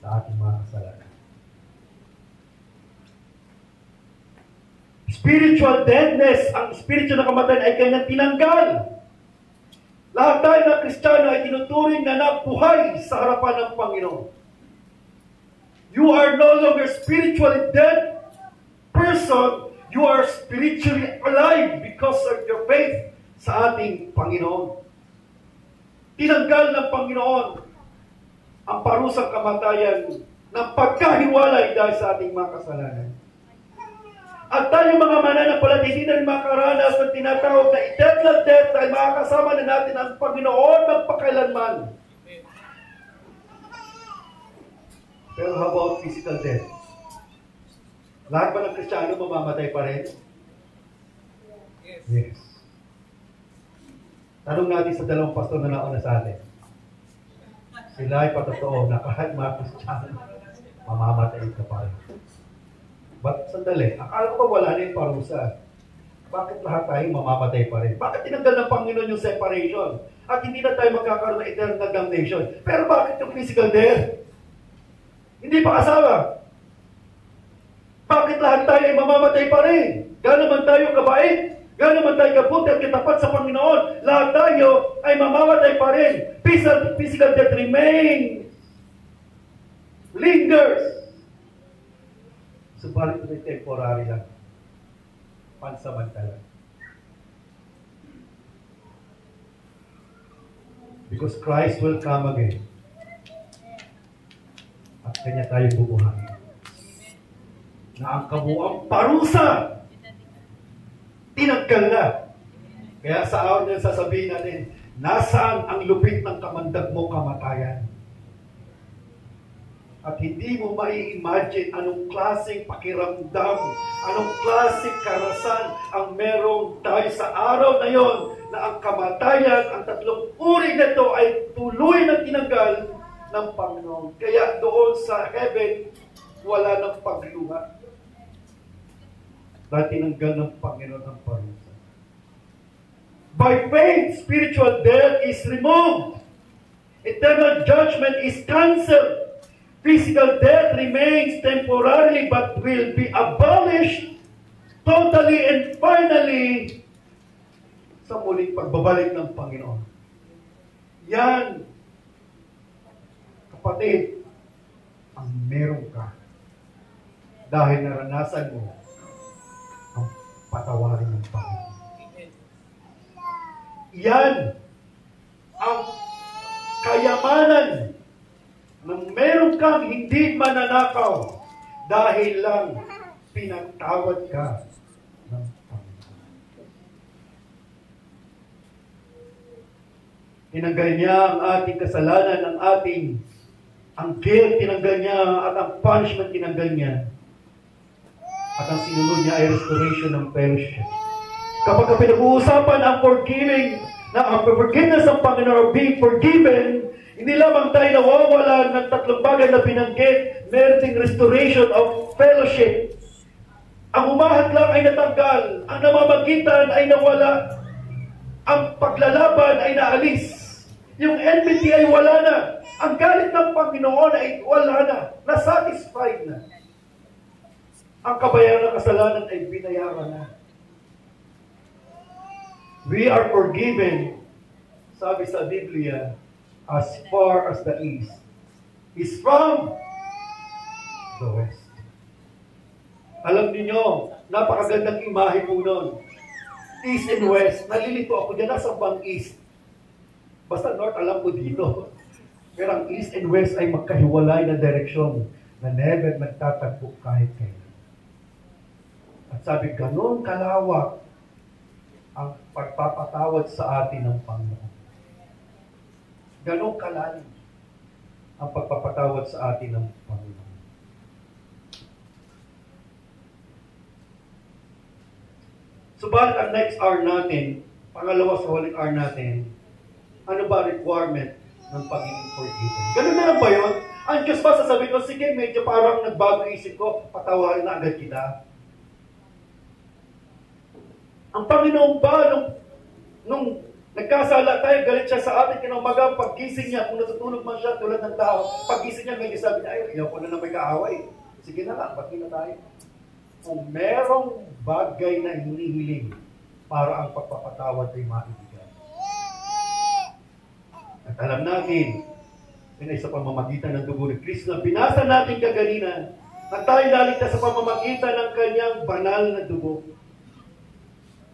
sa ating mga kasalanan. Spiritual deadness, ang spiritual na kamatayan ay kanyang tinanggal. Lahat tayo na Kristiyano ay tinuturing na nabuhay sa harapan ng Panginoon. You are no longer spiritually dead person. You are spiritually alive because of your faith sa ating Panginoon. Tinanggal ng Panginoon ang parusang kamatayan ng pagkahiwalay dahil sa ating mga kasalanan. At tayo mga mananampalataya, hindi na rin makaranas ng tinatawag na eternal death dahil makakasama na natin ang Panginoon magpakailanman. Pero how about physical death? Lahat ba ng Kristiyano mamamatay pa rin? Yes. Tanong natin sa dalawang pastor na nauna sa atin. Sila ay patotoo na kahit mga Kristiyano, mamamatay ka pa rin. Ba't sandali? Akala ko ba wala na yung parusa? Bakit lahat tayo mamamatay pa rin? Bakit tinanggal ng Panginoon yung separation? At hindi na tayo magkakaroon ng eternal damnation? Pero bakit yung physical death? Hindi pa kasama. Bakit lahat tayo ay mamamatay pa rin? Gano'n man tayo kabait? Gano'n man tayo kabuti at katapat sa Panginoon? Lahat tayo ay mamamatay pa rin. Physical death remains. Lingers. Subalit ito'y temporary lang. Pansamantala. Because Christ will come again. At kanya tayo bubuhayin. Na ang kabuang parusa, tinanggal na. Kaya sa araw niya sasabihin natin, nasaan ang lupit ng kamandag mo, kamatayan? At hindi mo mai-imagine anong klaseng pakiramdam, anong klaseng karasan ang meron tayo sa araw na yon na ang kamatayan, ang tatlong uri na ito ay tuloy na tinanggal ng Panginoon. Kaya doon sa heaven, wala nang pagluha. Dahil tinanggal ng Panginoon ang parusa. By faith, spiritual death is removed. Eternal judgment is cancelled. Physical death remains temporarily but will be abolished totally and finally sa muling pagbabalik ng Panginoon. Yan, kapatid, ang meron ka dahil naranasan mo ang patawarin ng Panginoon. Yan ang kayamanan nang meron kang hindi mananakaw dahil lang pinagtawad ka ng Panginoon. Tinanggal niya ang ating kasalanan, ang guilt tinanggal niya, at ang punishment tinanggal niya. At ang sinunod niya ay restoration ng fellowship. Kapag pinag-uusapan ang forgiveness ng Panginoon, or being forgiven, hindi lamang tayo nawawala ng tatlong bagay na binanggit, meron ding restoration of fellowship. Ang umahat lang ay natanggal, ang namamagitan ay nawala, ang paglalaban ay naalis, yung enmity ay wala na, ang galit ng Panginoon ay wala na, nasatisfied na. Ang kabayaran ng kasalanan ay binayaran na. We are forgiven, sabi sa Biblia, as far as the east is from the west. Alam niyo, napakagandang imahe po nun. East and west. Nalilito ako dyan, nasa bang east? Basta north, alam ko dito. Pero ang east and west ay magkahiwalay na direksyon na never nagtatagpo kahit kailan. At sabi, ganun kalawak ang pagpapatawad sa atin ng Panginoon. Ganong kalalim ang pagpapatawad sa atin ng Panginoon. Subalit ang next hour natin, pangalawa sa huling hour natin, ano ba requirement ng pagiging forgiven? Ganun na lang ba yun? Ang Diyos ba sasabihin ko, sige, medyo parang nagbago isip ko, patawarin na agad kita. Ang Panginoon ba, nung nagkasala tayo, galit siya sa atin, kinaumaga, paggising niya, kung natutulog man siya tulad ng tao, paggising niya, may sabi niya, ay, ayaw ko na may kaaway. Sige na lang, pati na tayo. Kung merong bagay na hinihiling para ang pagpapatawad ay maibigay. At alam natin, yun ay sa pamamagitan ng dugo ni Kristo na binasa natin kaganina, na tayo laligtas sa pamamagitan ng kanyang banal na dugo.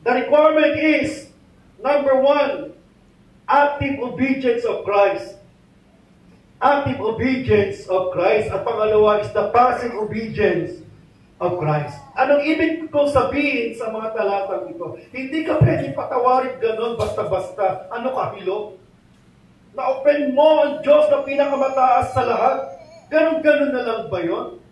The requirement is, number 1, active obedience of Christ. Active obedience of Christ. At pangalawa is the passive obedience of Christ. Anong ibig kong sabihin sa mga talatang ito? Hindi ka pwedeng patawarin ganon basta-basta. Ano ka, hilo? Na-open mo ang Diyos na pinakamataas sa lahat? Ganon-ganon na lang ba yun?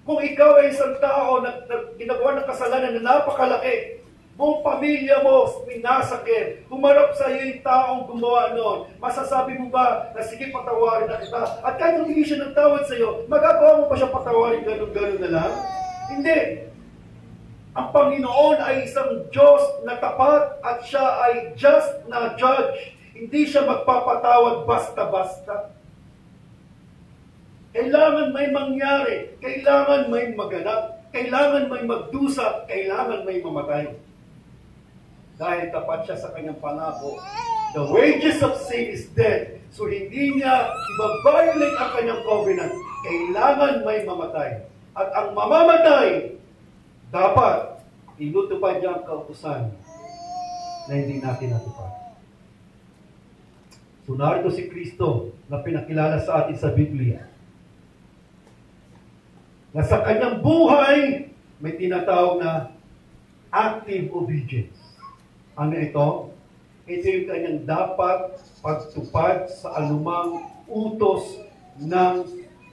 Kung ikaw ay isang tao na ginagawa ng kasalanan na napakalaki, buong pamilya mo, minasakit, humarap sa iyo yung taong gumawa noon, masasabi mo ba na sige, patawarin na kita? At kahit humingi siya ng tawad sa iyo, magagawa mo pa siya patawarin gano'n-gano'n na lang? Hindi. Ang Panginoon ay isang Diyos na tapat at siya ay just na judge. Hindi siya magpapatawad basta-basta. Kailangan may mangyari, kailangan may maganap, kailangan may magdusa, kailangan may mamatay. Dahil tapat siya sa kanyang pangako. The wages of sin is death. So hindi niya i-violate ang kanyang covenant. Kailangan may mamatay. At ang mamamatay, dapat inutupad niya ang kautusan na hindi natin natupad. So narito si Kristo na pinakilala sa atin sa Biblia. Na sa kanyang buhay, may tinatawag na active obedience. Ano ito? Ito yung kanyang dapat pagtupad sa anumang utos ng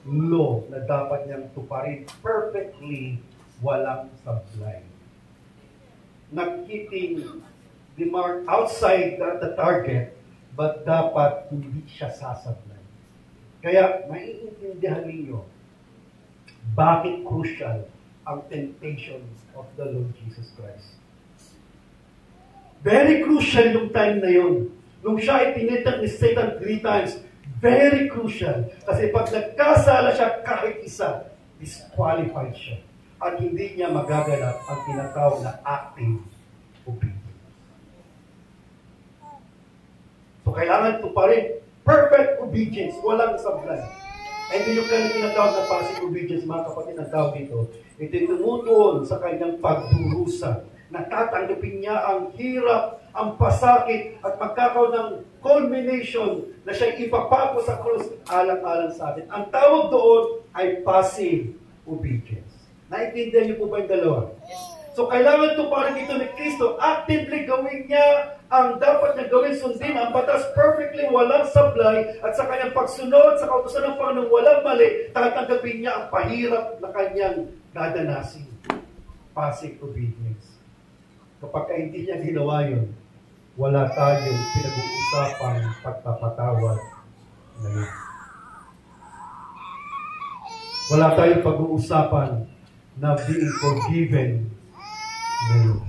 law na dapat niyang tuparin perfectly, walang sablay. Not keeping the mark outside the target, but dapat hindi siya sasablay. Kaya, maiintindihan ninyo, bakit crucial ang temptations of the Lord Jesus Christ. Very crucial yung time na yun. Nung siya ay tinitak ni Satan 3 times, very crucial. Kasi pag nagkasala siya kahit isa, disqualified siya. At hindi niya magaganap ang tinatawag na active obedience. So kailangan ito pa rin. Perfect obedience, walang sablay. And yung kanyang tinatawag na passive obedience, mga kapatid, ang tawag dito, ito tumutuon sa kanyang pagdurusa. Natatanggapin niya ang hirap, ang pasakit, at magkakaroon ng culmination na siya ipapako sa krus alang-alang sa atin. Ang tawag doon ay passive obedience. Naintindihan niyo po ba yung dalawa? So kailangan ito parang ito ni Kristo, actively gawin niya ang dapat niya gawin, sundin ang batas perfectly, walang sablay, at sa kanyang pagsunod sa kautusan ng Panginoon walang mali, tatanggapin niya ang pahirap na kanyang dadanasin. Passive obedience. Kapag hindi niya ginawa yun, wala tayong pinag-uusapan pagpapatawad na yun. Wala tayong pag-uusapan na being forgiven na yun.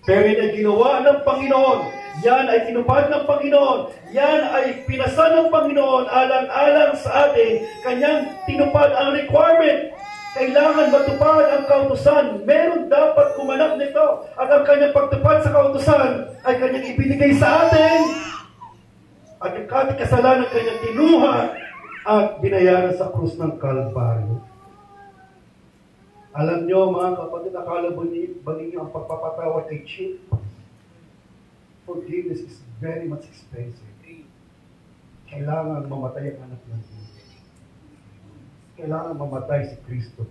Pero yun ay ginawa ng Panginoon. Yan ay tinupad ng Panginoon. Yan ay pinasan ng Panginoon alang-alang sa atin. Kanyang tinupad ang requirement. Kailangan matupad ang kautusan. Meron dapat kumanap nito. At ang kanyang pagtupad sa kautusan ay kanyang ibinigay sa atin. At yung ating kasalanan kanyang tinuha at binayaran sa krus ng Kalbaryo. Alam nyo mga kapatid, akala ba ninyo ang pagpapatawad ay cheap? Forgiveness is very much expensive. Kailangan mamatay ang anak ng Diyos. Kailangan mamatay si Kristo.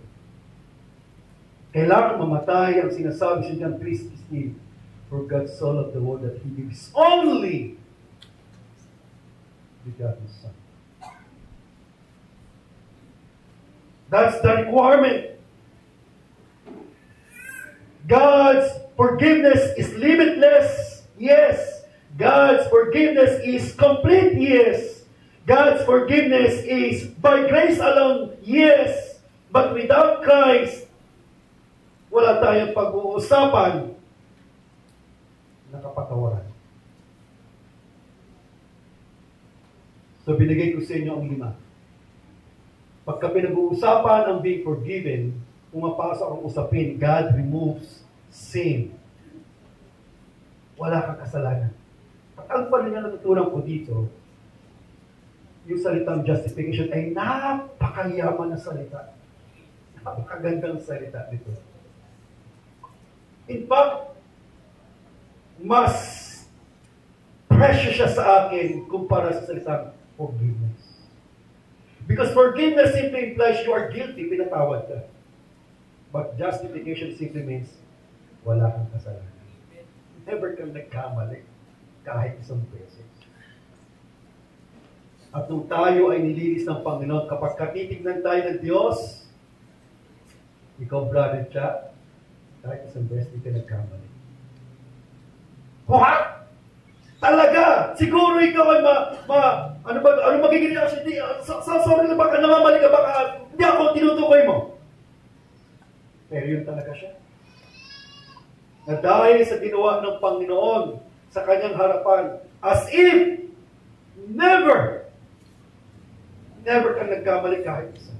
Kailangan mamatay ang sinasabi sa John 3:16, for God so loved the world that He gave His only begotten Son. That's the requirement. God's forgiveness is limitless. Yes. God's forgiveness is complete. Yes. God's forgiveness is by grace alone. Yes. But without Christ, wala tayong pag-uusapan na kapatawaran. So binigay ko sa inyo ang 5. Pagka pinag-uusapan ang being forgiven, pumapasok ang usapin, God removes sin. Wala kang kasalanan. At ang pala niya natutunan ko dito, yung salitang justification ay napakayaman na salita. Napakagandang salita dito. In fact, mas precious siya sa akin kumpara sa salitang forgiveness. Because forgiveness simply implies you are guilty, pinatawad ka. But justification simply means wala kang kasalanan. Never kang nagkamali kahit isang beses. At nung tayo ay nilinis ng Panginoon, kapag katitignan tayo ng Diyos, ikaw, brother Cha, kahit isang beses di ka nagkamali. What? Talaga? Siguro ikaw ay ano magiging reaction? Sorry na baka namamali ka, baka hindi ako tinutukoy mo. Pero yun talaga siya. Na dahil sa ginawa ng Panginoon sa kanyang harapan, as if never ka nagkamali kahit isa.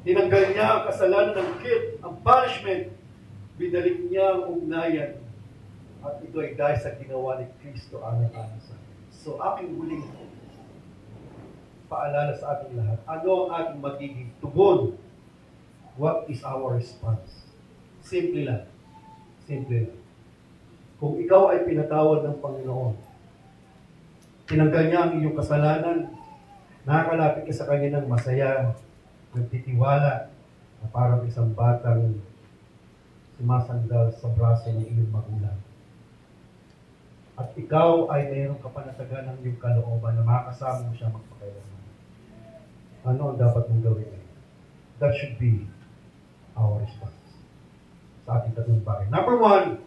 Tinanggal niya ang kasalanan ng guilt, ang punishment, binalik niya ang ugnayan. At ito ay dahil sa ginawa ni Kristo alang-alang sa atin. So aking huling paalala sa ating lahat, ano ang ating magiging tugon? What is our response? Simple lang. Simple lang. Kung ikaw ay pinatawad ng Panginoon, tinanggal niya ang iyong kasalanan, nakakalapit ka sa Kanya ng masaya, nagtitiwala, na parang isang batang sumasandal sa braso ng iyong magulang. At ikaw ay mayroong kapanatagan ng iyong kalooban na makasama mo siya magpakailanman. Ano ang dapat mong gawin? That should be our response sa ating tatlong bagay. Number 1,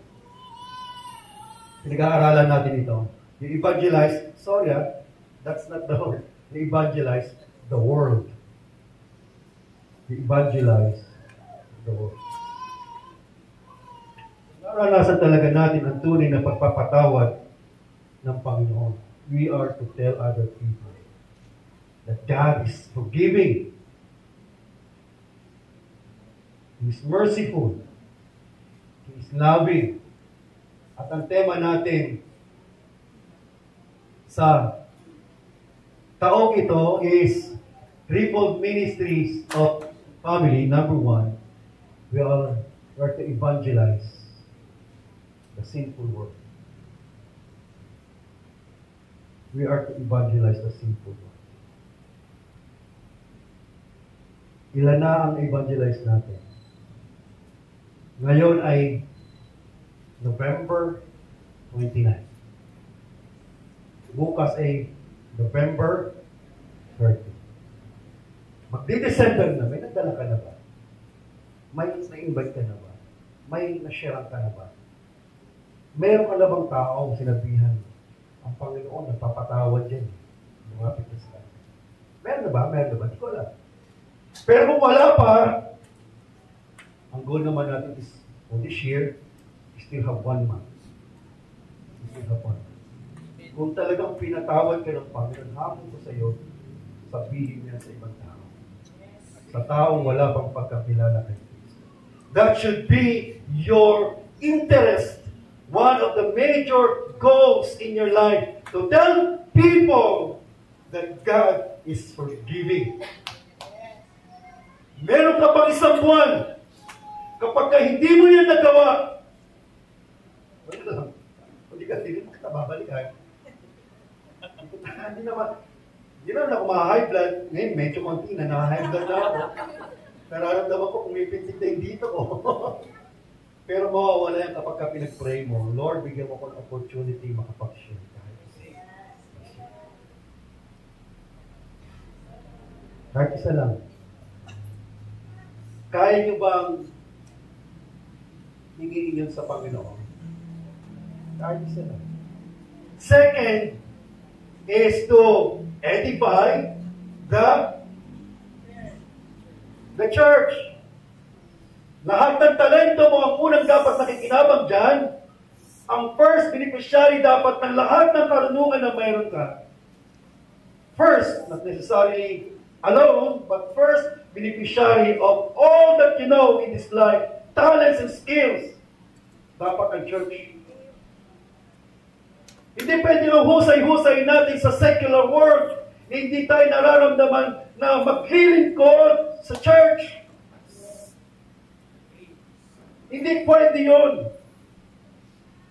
pinag-aaralan natin ito. You evangelize, that's not the word. You evangelize the world. You evangelize the world. Naranasan talaga natin ang tunay na pagpapatawad ng Panginoon. We are to tell other people that God is forgiving. He is merciful. He is loving. At ang tema natin sa taong ito is Threefold Ministries of Family. Number 1, we are to evangelize the sinful world. We are to evangelize the sinful world. Ilan na ang evangelize natin? Ngayon ay November 29. Bukas ay November 30. Magdi-December na, may nagdala ka na ba? May na-invite ka na ba? May na-share ka na ba? Meron ka na bang tao sinabihan, ang Panginoon nagpapatawad yan. Lumapit na sa kanya. Meron na ba? Meron na ba? Hindi ko alam. Pero kung wala pa, ang goal naman natin is, for this year, we still have 1 month. We still have 1 month. Kung talagang pinatawad ka ng Panginoon, hamon ko sa iyo, sabihin niya sa ibang tao. Sa taong wala pang pagkakilala kay Kristo. That should be your interest. One of the major goals in your life, to tell people that God is forgiving. Meron ka pang 1 buwan, kapag ka hindi mo yan nagawa, wala lang. Hindi ka babalikan. Hindi naman ako ma-high blood. Ngayon, medyo konti na na-high blood na ako. Nararamdaman ko, pumipinsik na yung dito ko. Pero mawawala yan kapag ka pinag-pray mo, Lord, bigyan mo ko ng opportunity makapag-share kahit isa lang. Kaya nyo bang hingin yun sa Panginoon? Kahit isa lang. Second is to edify the church. Lahat ng talento mo ang unang dapat nakikinabang dyan. Ang first beneficiary dapat ng lahat ng karunungan na mayroon ka. First, not necessarily alone, but first beneficiary of all that you know in this life, talents and skills. Dapat ang church. Hindi pwede lang husay-husay natin sa secular world. Hindi tayo nararamdaman na mag-healing call sa church. Hindi pwede yun.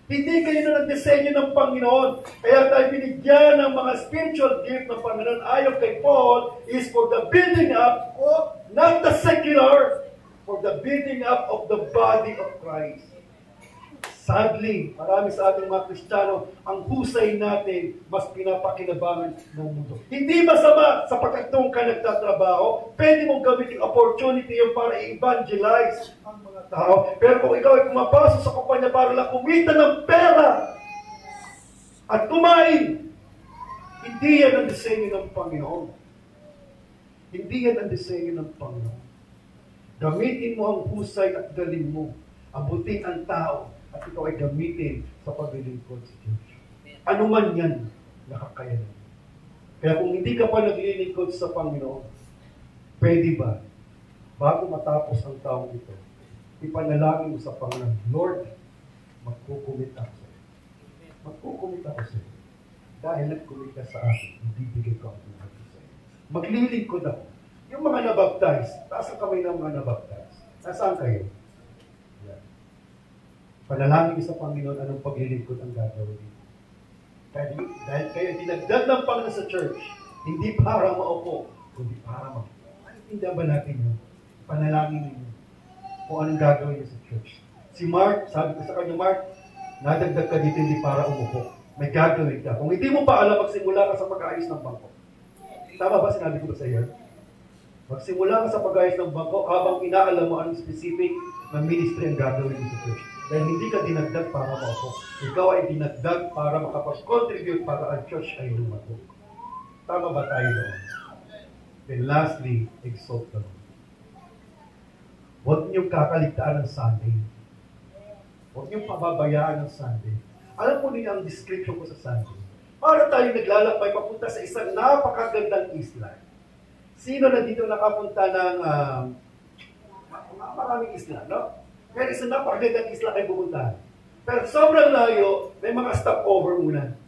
Hindi kayo na nag-disenyo ng Panginoon. Kaya tayo binigyan ng mga spiritual gift ng Panginoon. Ayon kay Paul, is for the building up, not the secular, for the building up of the body of Christ. Sadly, marami sa ating mga Kristiyano, ang husay natin mas pinapakinabangan ng mundo. Hindi masama sapagkat doon ka nagtatrabaho, pwede mong gamitin opportunity yung para i-evangelize ang mga tao. Pero kung ikaw ay pumapasok sa kumpanya para lang kumita ng pera at kumain, hindi yan ang disenyo ng Panginoon. Hindi yan ang disenyo ng Panginoon. Gamitin mo ang husay at galing mo. Abutin ang tao at ikaw ay gamitin sa paglilingkod sa Diyos. Ano man yan, nakakayanan. Kaya kung hindi ka pa naglilingkod sa Panginoon, pwede ba, bago matapos ang taong ito, ipanalangin mo sa Panginoon, Lord, magkukumit ako sa iyo. Magkukumit ako sa iyo. Dahil nagkumit ka sa akin, ibibigay ko ang buhay ko sa iyo. Maglilingkod ako. Yung mga nabaptize, taas ang kamay ng mga nabaptize. Nasaan kayo? Yan. Panalangin sa Panginoon, anong paglilingkod ang gagawin dito. Dahil kayo dinagdag ng Panginoon sa church, hindi para maupo, kundi para hindi ba natin yun? Panalangin ninyo kung anong gagawin niyo sa church. Si Mark, sabi ko sa kanya, Mark, nadagdag ka dito hindi para umupo. May gagawin ka. Kung hindi mo pa alam, magsimula ka sa pag-aayos ng bangko. Tama ba sinabi ko ba sa iyo? Magsimula ka sa pag-aayos ng bangko habang inaalam mo anong specific na ministry ang gagawin mo sa church. Dahil hindi ka dinagdag para maupo. Ikaw ay dinagdag para makapag-contribute para ang church ay lumago. Tama ba tayo doon? Then lastly, exalt the Lord. Huwag niyong kakaligtaan ng Sunday. Huwag niyong pababayaan ng Sunday. Alam mo niyo ang description ko sa Sunday. Para tayo naglalakbay papunta sa isang napakagandang isla. Sino na dito nakapunta ng maraming isla, no? Pero isang napakagandang isla kayo pupuntahan. Pero sobrang layo, may mga stopover muna.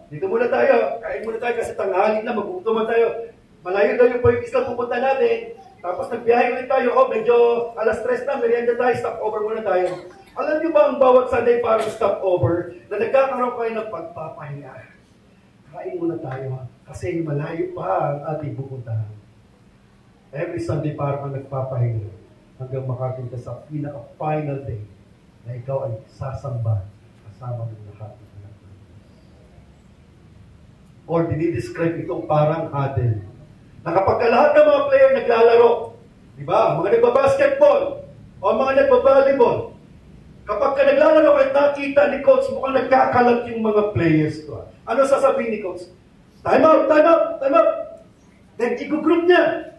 Dito muna tayo. Kain muna tayo kasi tanghali na, magugutuman tayo. Malayo-layo po yung isla pupunta natin. Tapos nagbiyahe ulit tayo. Medyo alas 3 na, merienda tayo, stopover muna tayo. Alam niyo ba ang bawat Sunday parang stopover na nagkakaroon kayo ng pagpapahinga? Kain muna tayo kasi malayo pa ang ating pupuntahan. Every Sunday parang nagpapahinga hanggang makapunta sa pinaka-final day na ikaw ay sasamba kasama ng lahat ng anak ng Diyos. Or dinidescribe itong parang huddle. Na kapag lahat ng mga player naglalaro, di ba? Mga nagbabasketball o mga nagbabaliball, kapag ka naglalaro kayo nakita ni Coach, mukhang nagkakalat yung mga players ko. Ano sasabihin ni Coach? Time out, time out, time out. Then i-group niya.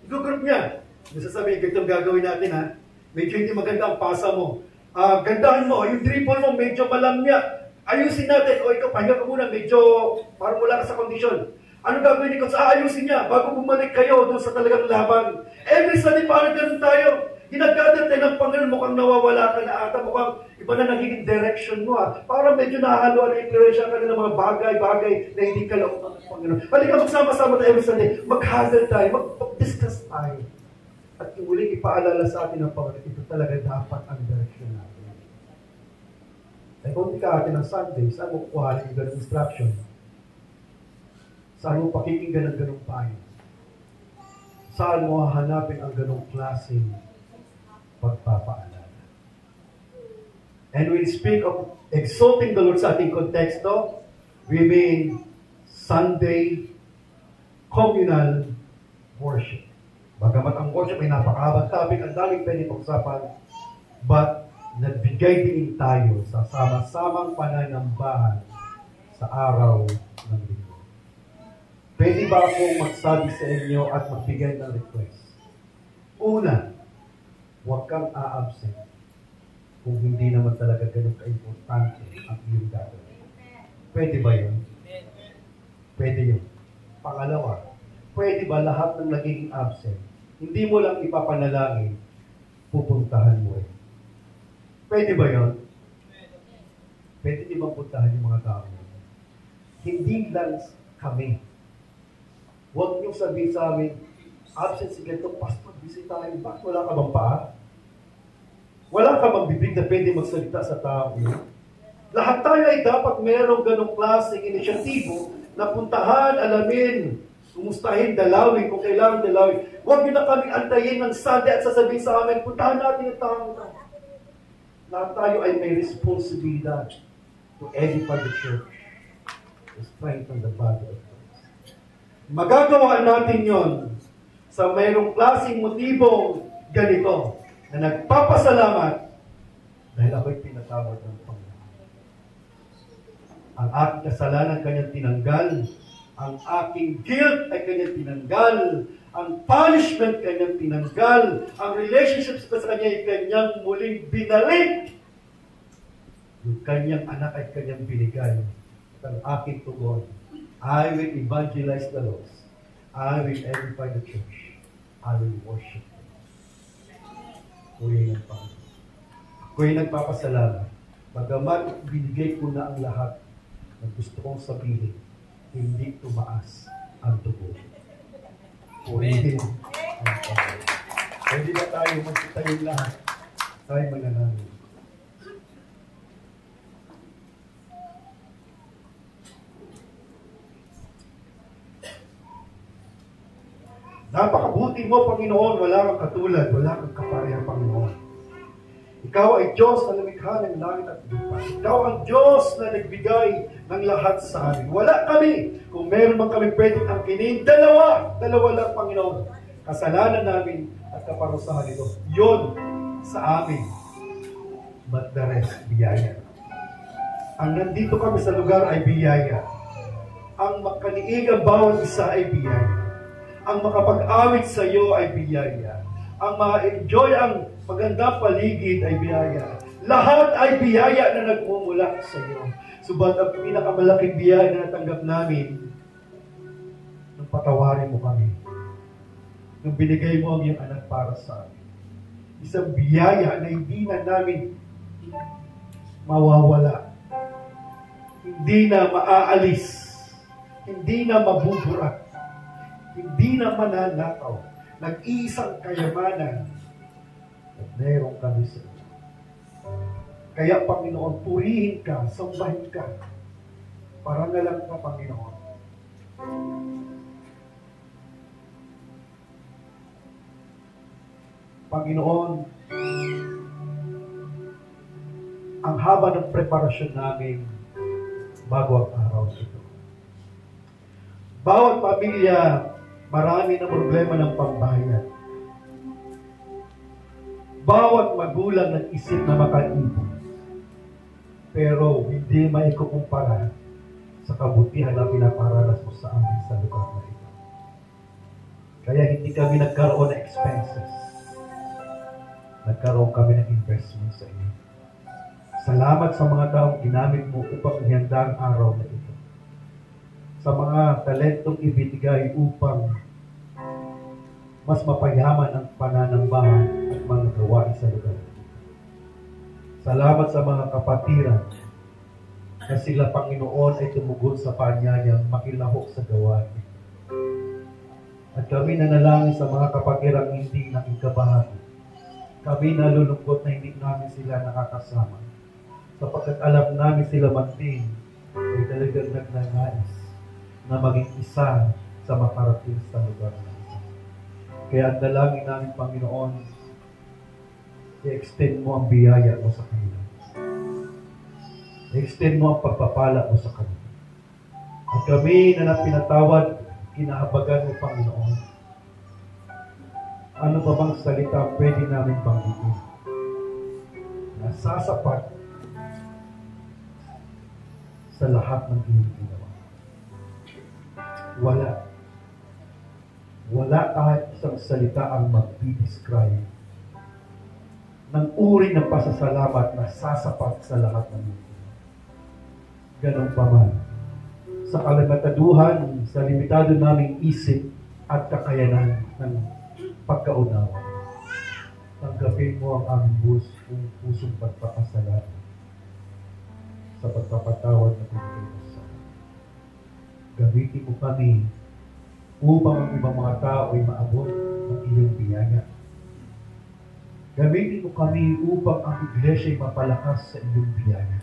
I-group niya. Yung sasabihin, itong gagawin natin ha. Medyo hindi maganda ang pasa mo. Gandahan mo, yung dribble mo, medyo malamya. Ayusin natin. O ikaw, pahinga ka muna. Medyo parang wala ka sa kondisyon. Ano gagawin ni Coach? Ayusin niya bago bumalik kayo doon sa talagang laban. Every Sunday parang ganun tayo. Ginagadat tayo ng Panginoon, mukhang nawawala ka na ata. Mukhang iba na nagiging direction mo ha. Parang medyo nahalo na influensya ka na ng mga bagay-bagay na hindi ka lang ng Panginoon. Halika magsama-sama tayo every Sunday. Mag-huddle tayo. Mag-discuss tayo. At yung muling ipaalala sa atin ng Panginoon, ito talaga dapat ang direction natin. Eh kung hindi ka atin ng Sunday, saan mo kukuhanin yung ganong instruction? Saan mo pakikinggan ang ganong payo? Saan mo hahanapin ang ganong klaseng pagpapaalala? And when we speak of exalting the Lord sa ating konteksto, we mean Sunday communal worship. Bagamat ang worship ay napakahabang topic, ang daming pwede pag-usapan, but nagbigay din tayo sa sama-samang pananambahan sa araw ng linggo. Pwede ba akong magsabi sa inyo at magbigay ng request? Una, huwag kang a-absent kung hindi naman talaga ganun ka-importante ang iyong gagawin. Pwede ba yun? Pwede yun. Pangalawa, pwede ba lahat ng nagiging absent, hindi mo lang ipapanalangin, pupuntahan mo rin? Pwede ba yun? Pwede di ba puntahan yung mga tao? Hindi lang kami. Huwag niyong sabihin sa amin, absent si ganito, pastor, bisitahin. Bakit wala ka bang paa? Wala ka bang bibig na pwede magsalita sa tao? Lahat tayo ay dapat merong ganong klaseng inisyatibo na puntahan, alamin, kumustahin, dalawin, kung kailangan dalawin. Huwag niyo na kami antayin ng Sunday at sasabihin sa amin, puntahan natin yung tao na. Lahat tayo ay may responsibilidad to edify the church, to strengthen the body of Christ. Magagawa natin yon sa mayroong klaseng motibong ganito, na nagpapasalamat dahil ako'y pinatawad ng Panginoon. Ang aking kasalanan kanyang tinanggal, ang aking guilt ay kanyang tinanggal, Ang punishment kanyang tinanggal. Ang relationships pa sa kanya ay kanyang muling binalik. Yung kanyang anak ay kanyang binigay. At ang aking tugon, I will evangelize the lost. I will edify the church. I will worship them. Kuya ng Panginoon. Kuya nagpapasalamat. Bagamat binigay ko na ang lahat na gusto kong sabihin, hindi tumaas ang tugon. Purihin ang Panginoon. Hindi ba tayo magtitayong lahat? Tayo mananangin. Napakabuti mo, Panginoon. Wala kang katulad. Wala kang kapareha, Panginoon. Ikaw ay Diyos na lumikha ng langit at lupa. Ikaw ang Diyos na nagbigay ng lahat sa amin. Wala kami. Kung meron man kami pwedeng angkinin, dalawa lang, Panginoon. Kasalanan namin at kaparusahan ito. Yun sa amin. But the rest, biyaya. Ang nandito kami sa lugar ay biyaya. Ang makaniig ang bawat isa ay biyaya. Ang makapag-awit sa iyo ay biyaya. Ang ma-enjoy ang magandang paligid ay biyaya. Lahat ay biyaya na nagmumula sa iyo. Subalit ang pinakamalaking biyaya na natanggap namin, nung patawarin mo kami. Nung binigay mo ang iyong anak para sa amin. Isang biyaya na hindi na namin mawawala. Hindi na maaalis. Hindi na mabuburat. Hindi na mananakaw. Nag-iisang kayamanan at meron kami sa iyo. Kaya, Panginoon, purihin ka, sambahin ka. Parangalan ka, Panginoon. Panginoon, ang haba ng preparasyon namin bago ang araw ito. Bawat pamilya, marami na problema ng pambayad. Bawat magulang nag-isip na makaipon. Pero hindi maikukumpara sa kabutihan na pinaparanas mo sa amin sa lugar na ito. Kaya hindi kami nagkaroon ng expenses. Nagkaroon kami ng investment sa iyo. Salamat sa mga taong ginamit mo upang ihanda ang araw na ito. Sa mga talentong ibinigay upang mas mapayaman ang pananambahan at mga gawain sa lugar. Salamat sa mga kapatiran na sila, Panginoon, ay tumugon sa paanyayang makilahok sa gawain. At kami nanalangin sa mga kapatirang hindi nakikabahagi. Kami nalulungkot na hindi namin sila nakakasama. Sapagkat alam namin sila magting ay talagang nagnanais na maging isa sa makarating sa lugar namin. Kaya ang dalangin namin, Panginoon, i-extend mo ang biyaya mo sa kanila. I-extend mo ang pagpapala mo sa kanila. At kami na pinatawad, kinahabagan mo, Panginoon. Ano ba bang salita pwede namin banggitin? Na sasapat sa lahat ng iyong ginawa. Wala kahit isang salita ang mag-describe ng uri ng pasasalamat na sasapat sa lahat ng ito. Ganun pa man, sa kalimitaduhan, sa limitado naming isip at kakayanan ng pagkaunawa, tanggapin mo ang aming pusong pagpapasalamat sa pagpapatawad na pinigay mo sa amin. Gamitin mo kami upang ang ibang mga tao ay maabot ng iyong biyaya. Gamitin mo kami upang ang iglesia ay mapalakas sa iyong biyaya.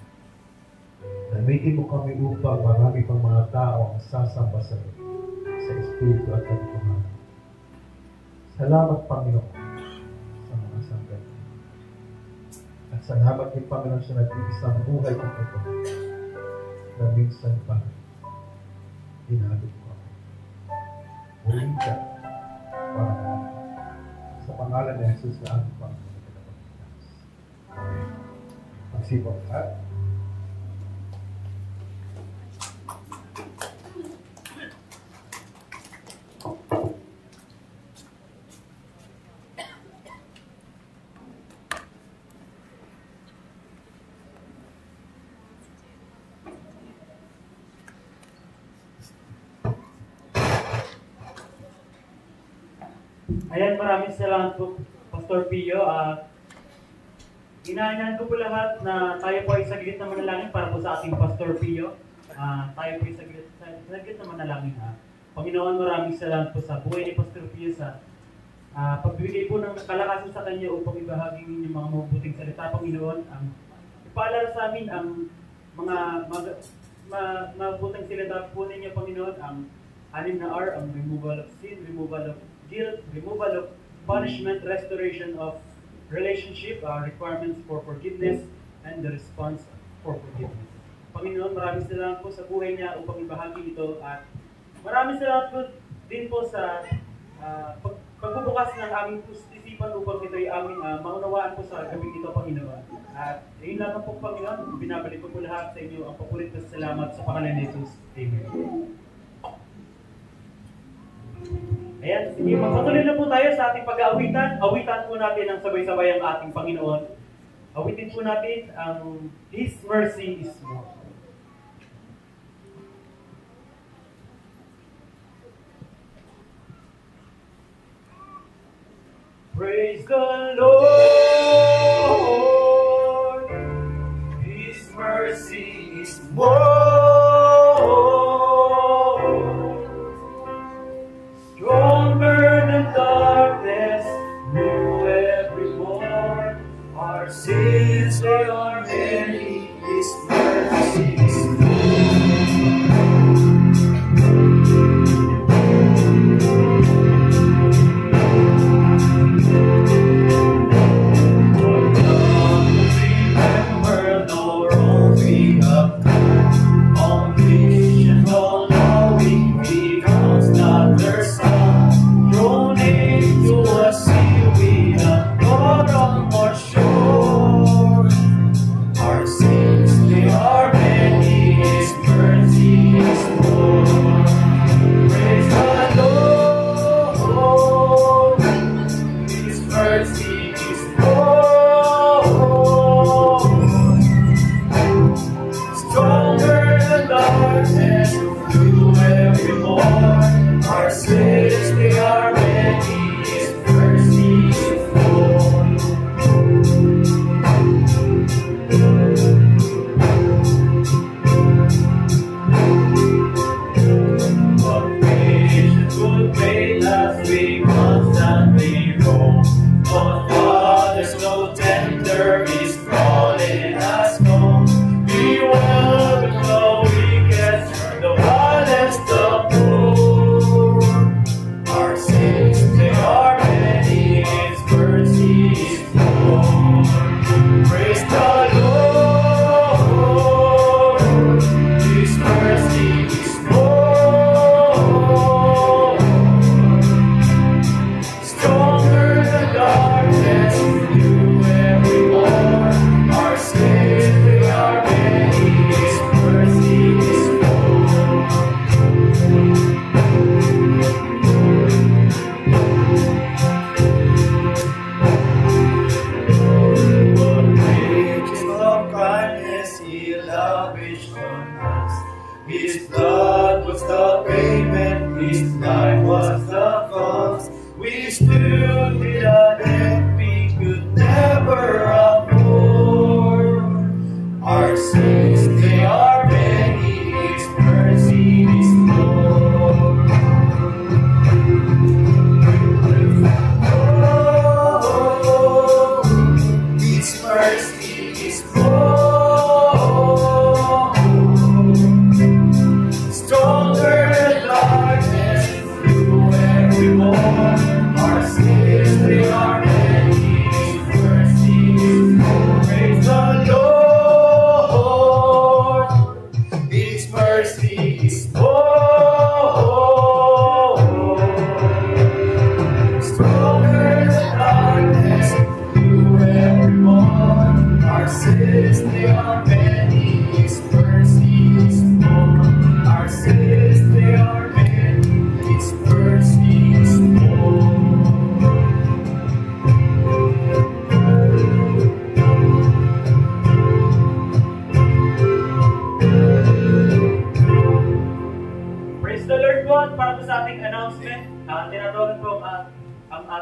Gamitin mo kami upang marami pang mga tao ang sasamba sa iyo, sa Espiritu at katotohanan. Salamat, Panginoon, sa mga sandali. At salamat din, Panginoon, sa nag-iisang buhay ko ito na minsan pa dinabit ko ako. Muling ka para sa pangalan ni Jesus na aming Panginoon. Amen. Magsipag lahat. Ayan, maraming salamat po, Pastor Pio. Inaanyahan ko po lahat na tayo po ay saglit na manalangin para po sa ating Pastor Pio. Tayo po ay saglit na manalangin. Panginoon, maraming salamat po sa buhay ni Pastor Pio sa pagbibigay po ng kalakasan sa kanya upang ibahagi ninyo mga mabuting salita, Panginoon. Ipaalala sa amin ang mga mabuting salita po ninyo, Panginoon, ang 6 na R, ang removal of sin, removal of guilt, removal of punishment, restoration of relationship, requirements for forgiveness, and the response for forgiveness. Panginoon, maraming salamat po sa buhay niya upang ibahagi ito at maraming salamat po din po sa pagbubukas ng aming isipan upang ito ay aming maunawaan po sa gabing ito, Panginoon. At yun lang po, Panginoon, binabalik ko po lahat sa inyo ang papulit na salamat sa pangalan ni Jesus. Amen. Ayan, sige, magpatuloy na po tayo sa ating pag-aawitan. Awitan po natin ang sabay-sabay ang ating Panginoon. Awitin po natin ang His mercy is more. Praise the Lord, His mercy is more. Stronger than darkness, new every morn. Our sins, they are many, His mercy is stronger than darkness, you everyone.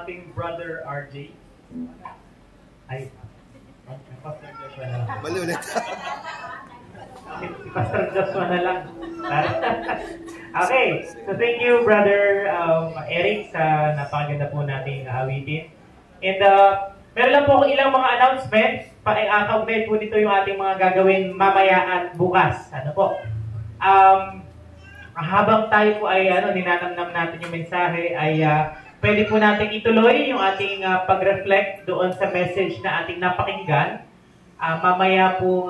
ating brother RJ. Ay, Pastor Joshua na lang. Bali ulit. Si Pastor Joshua na lang. Okay, so thank you Brother Eric sa napakaganda po nating awitin. And meron lang po akong ilang mga announcements. Kaugnay po dito yung ating mga gagawin mamaya at bukas. Ano po? Habang tayo po ay ninanamnam natin yung mensahe ay pwede po natin ituloy yung ating pag-reflect doon sa message na ating napakinggan. Mamaya po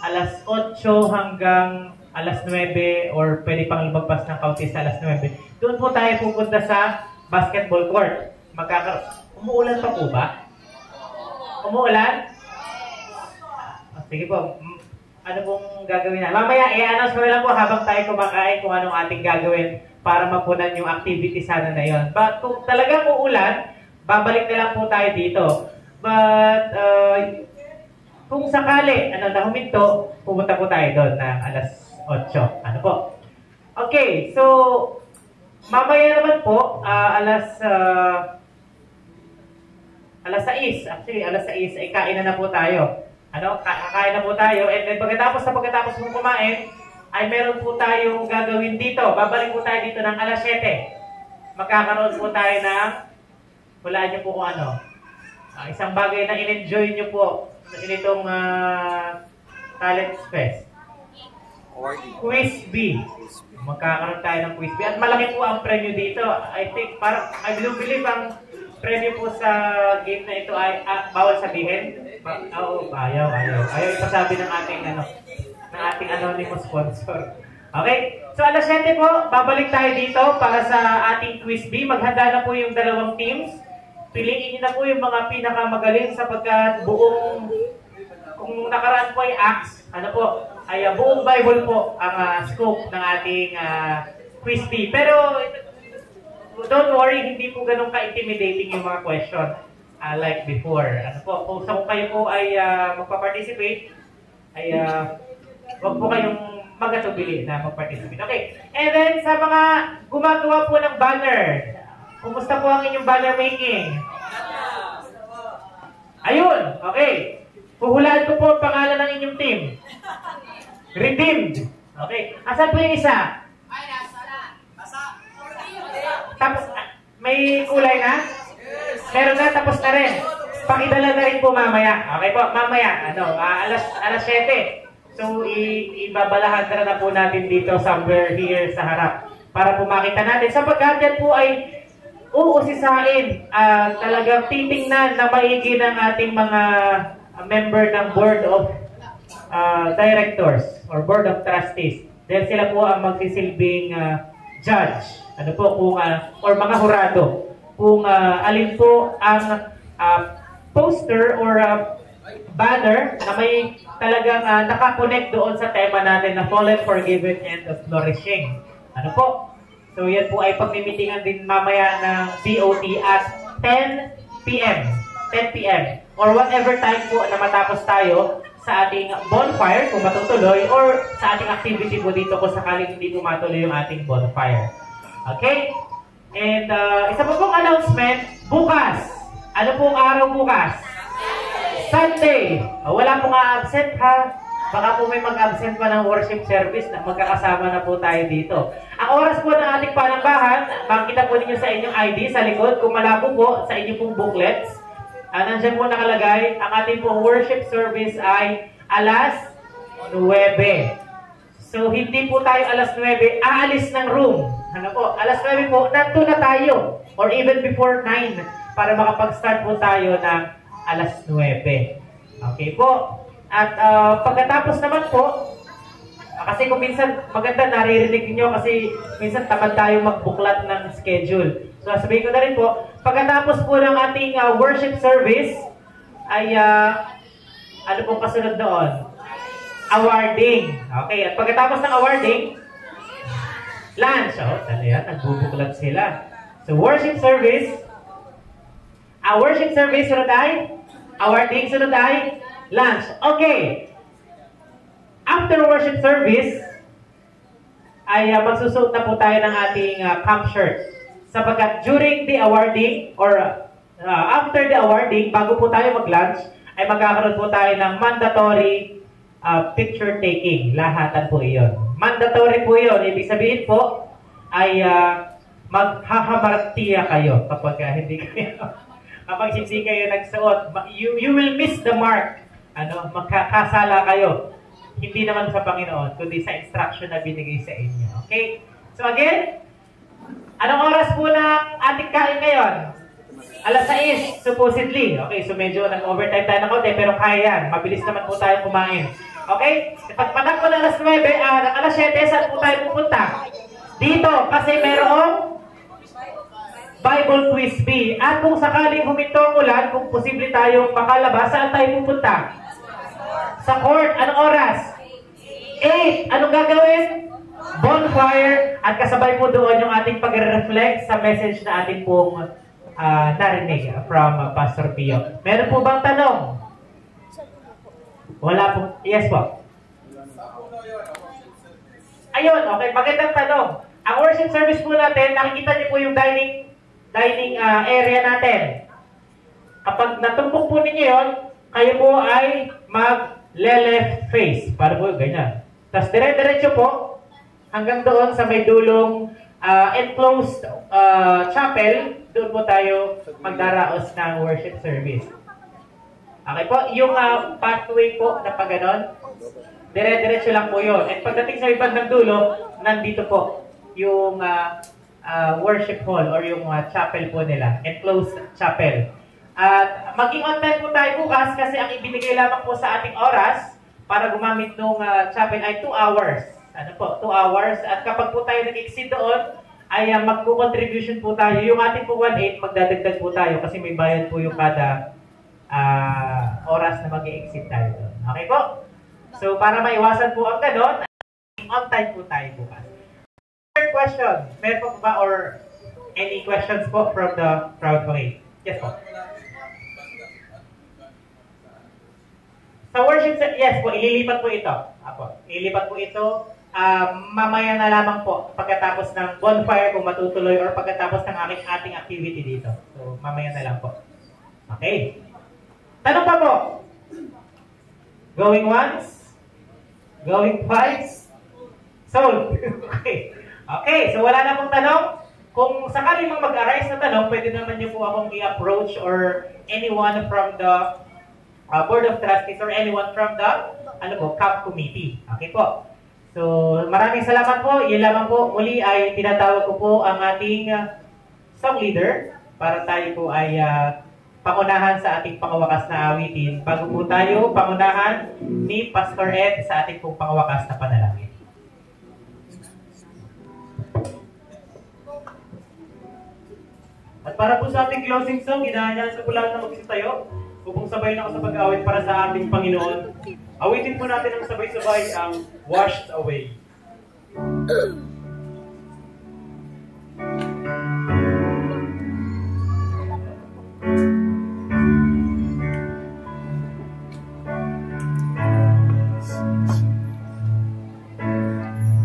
alas 8 hanggang alas 9 or pwede pang lumagpas ng kaunti sa alas 9. Doon po tayo pupunta sa basketball court. Umuulan pa po ba? Umuulan? Sige po. Ano pong gagawin na? Mamaya, i-announce ko na lang po habang tayo kumakain kung anong ating gagawin para mapunan yung activity sana na yon. But kung talagang uulan, babalik na lang po tayo dito. But kung sakali, na huminto, pumunta po tayo doon ng alas 8. Ano po? Okay, so mamaya naman po, alas 6. Actually, alas 6 ay kain na po tayo. Kakain na po tayo. And then pagkatapos mong kumain, ay meron po tayong gagawin dito. Babalik po tayo dito ng alas 7. Magkakaroon po tayo ng, hulaan niyo po kung ano. Isang bagay na in-enjoy niyo po initong Talent Fest. Quiz B. Magkakaroon tayo ng Quiz B. At malaki po ang premyo dito. I think, I believe ang premyo po sa game na ito ay bawal sabihin. Ayaw ipasabi ng ating anonymous sponsor. Okay? So alas 7 po, babalik tayo dito para sa ating Quiz B. Maghanda na po yung dalawang teams. Piliin niyo na po yung mga pinakamagaling sapagkat kung nakaraan po ay Acts, ay buong Bible po ang scope ng ating Quiz B. Pero don't worry, hindi po ganun ka-intimidating yung mga question like before. Kung kayo po ay magpa-participate, ay huwag po kayong magatubili na mag-participate. Okay. And then sa mga gumagawa po ng banner, kumusta po ang inyong banner making? Ayun, okay. Puhulaan ko po ang pangalan ng inyong team. Redeemed. Okay. Asan po yung isa? Tapos, may kulay na? Meron na, tapos na rin. Pakidala na rin po mamaya. Okay po, mamaya. Alas 7. So, ibabalahan na po natin dito somewhere here sa harap. Para po makita natin. Sapagkat yan po ay uusisain. Talagang titingnan na maigi ng ating mga member ng Board of Directors or Board of Trustees. Dahil sila po ang magsisilbing judge. Or mga hurado. Kung alin po ang poster or banner na may talagang nakakonect doon sa tema natin na Fallen, Forgiven, and Flourishing. So yan po ay pagmimitingan din mamaya ng BOT at 10 p.m. Or whatever time po na matapos tayo sa ating bonfire kung matutuloy or sa ating activity po dito kung sakaling hindi po matuloy yung ating bonfire. Okay? And isa po pong announcement, bukas. Ano pong araw bukas? Sunday. Wala pong absent ha. Baka po may mag-absent pa ng worship service na magkakasama na po tayo dito. Ang oras po ng ating panambahan, makikita po ninyo sa inyong ID sa likod. Kung malabo po sa inyong pong booklets, nandiyan po nakalagay, ang ating pong worship service ay alas 9. So, hindi po tayo alas 9 aalis ng room. Alas 9 po, nandun na tayo. Or even before 9 para makapag-start po tayo ng alas 9. Okay po. At pagkatapos naman po, kasi kung minsan maganda naririnig niyo kasi minsan tamad tayo magbuklat ng schedule. So sabihin ko na rin po, pagkatapos po ng ating worship service ay ano pong kasunod doon? Awarding. Okay, at pagkatapos ng awarding, lunch. Yan, nagbubuklat sila. So worship service, sunod ay awarding, sunod ay lunch. Okay. After worship service, ay magsusuot na po tayo ng ating camp shirt. sapagkat during the awarding or after the awarding, bago po tayo mag-lunch, ay magkakaroon po tayo ng mandatory picture taking. Lahatan po iyon. Mandatory po iyon. Ibig sabihin po ay maghahamartiya kayo kapag hindi kayo nagsuot. You will miss the mark. Magkakasala kayo. Hindi naman sa Panginoon, kundi sa instruction na binigay sa inyo. Okay? So again, anong oras po ng ating kain ngayon? 6:00, supposedly. Okay, so medyo nag-overtime tayo ng konti, pero kaya yan. Mabilis naman po tayo kumain. Okay? Pagpatak po ng 9:00, ng 7:00, saan po tayo pupunta? Dito, kasi merong Bible Quiz B. At kung sakaling huminto ang ulan, kung posible tayong makalabas, saan tayo pupunta? Sa court. Anong oras? 8. Anong gagawin? Bonfire. At kasabay po doon yung ating pag-reflect sa message na ating pong narinig from Pastor Pio. Meron po bang tanong? Wala po. Yes po. Ayun, okay. Magandang tanong. Ang worship service po natin, nakikita niyo po yung dining area natin. Kapag natumpok po ninyo yun, kayo po ay mag-left face. Para po ganyan. Tapos dire-diretso po hanggang doon sa may dulong enclosed chapel. Doon po tayo magdaraos ng worship service. Okay po? Yung pathway po na pag ganon, dire-diretso lang po yun. At pagdating sa ibang ng dulo, nandito po yung worship hall or yung chapel po nila. Enclosed chapel. At maging on time po tayo bukas kasi ang ibinigay lamang po sa ating oras para gumamit ng chapel ay 2 hours. 2 hours. At kapag po tayo nag-exceed doon, ay magpo-contribution po tayo. Yung ating po 1/8, magdadagdag po tayo kasi may bayad po yung kada oras na mag-exceed tayo doon. Okay po? So, para maiwasan po ang ganon, on time po tayo bukas. Third question. Meron po ba or any questions po from the crowd? Okay. Yes po. Sa worship, yes po, ililipat po ito. Ililipat po ito. Mamaya na lamang po pagkatapos ng bonfire kung matutuloy or pagkatapos ng ating activity dito. So, mamaya na lang po. Okay. Tanong pa po. Going once? Going twice? Sold. Okay. Okay, so wala na pong tanong. Kung sakaling mag-arise na tanong, pwede naman niyo po akong i-approach or anyone from the Board of Trustees or anyone from the CAP committee. Okay po. So, maraming salamat po. Yun lamang po. Muli ay tinatawag ko po ang ating song leader para tayo po ay pangunahan sa ating pangwakas na awitin. Bago po tayo pangunahan ni Pastor Ed sa ating pong pangwakas na panalangin. At para po sa ating closing song, inaanyahan sa pulang na mag-isa tayo. Upang sabay na ako sa pag-awit para sa ating Panginoon. Awitin po natin ang sabay-sabay ang Washed Away.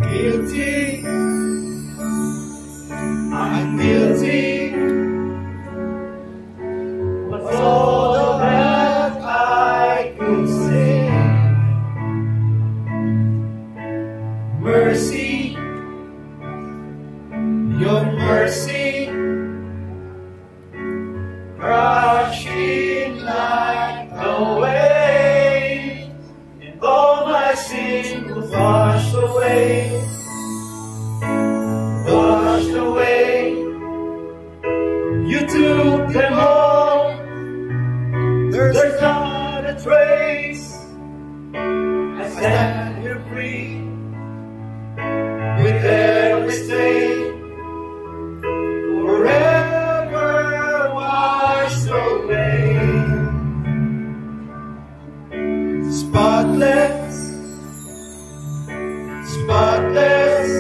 Guilty, I'm guilty. All that I could say, mercy, your mercy, crashing like a wave, and all my sin was washed away, washed away. You took them all. There's not a trace. I stand here free with every stain, forever washed away. Spotless, spotless,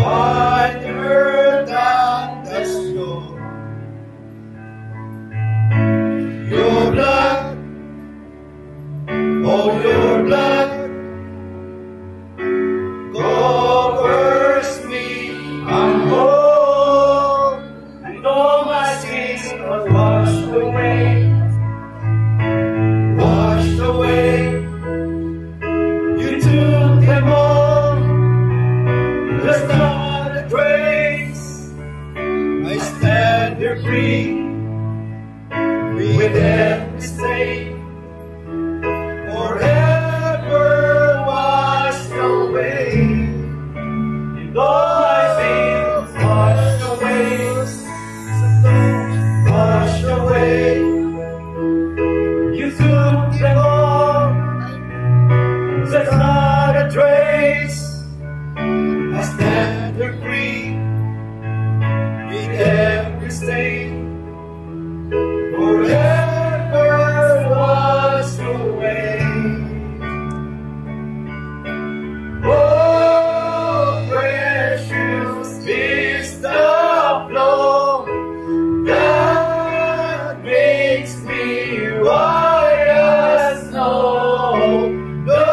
whiter than the snow. Your blood, oh your blood, cover with every stain, forever washed away, and all my sins washed away, washed away. You took them all, there's not a trace. I stand here free in every stain, forever washed away. Oh, precious is the flow that makes me white as snow. No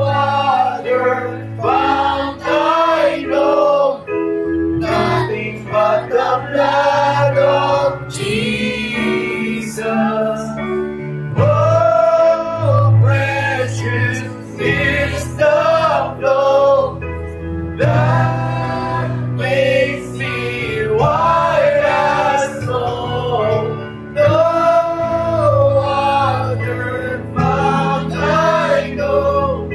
other fount I know, nothing but the blood of Jesus. Oh, precious is the flow that makes me white as snow. No other fount I know,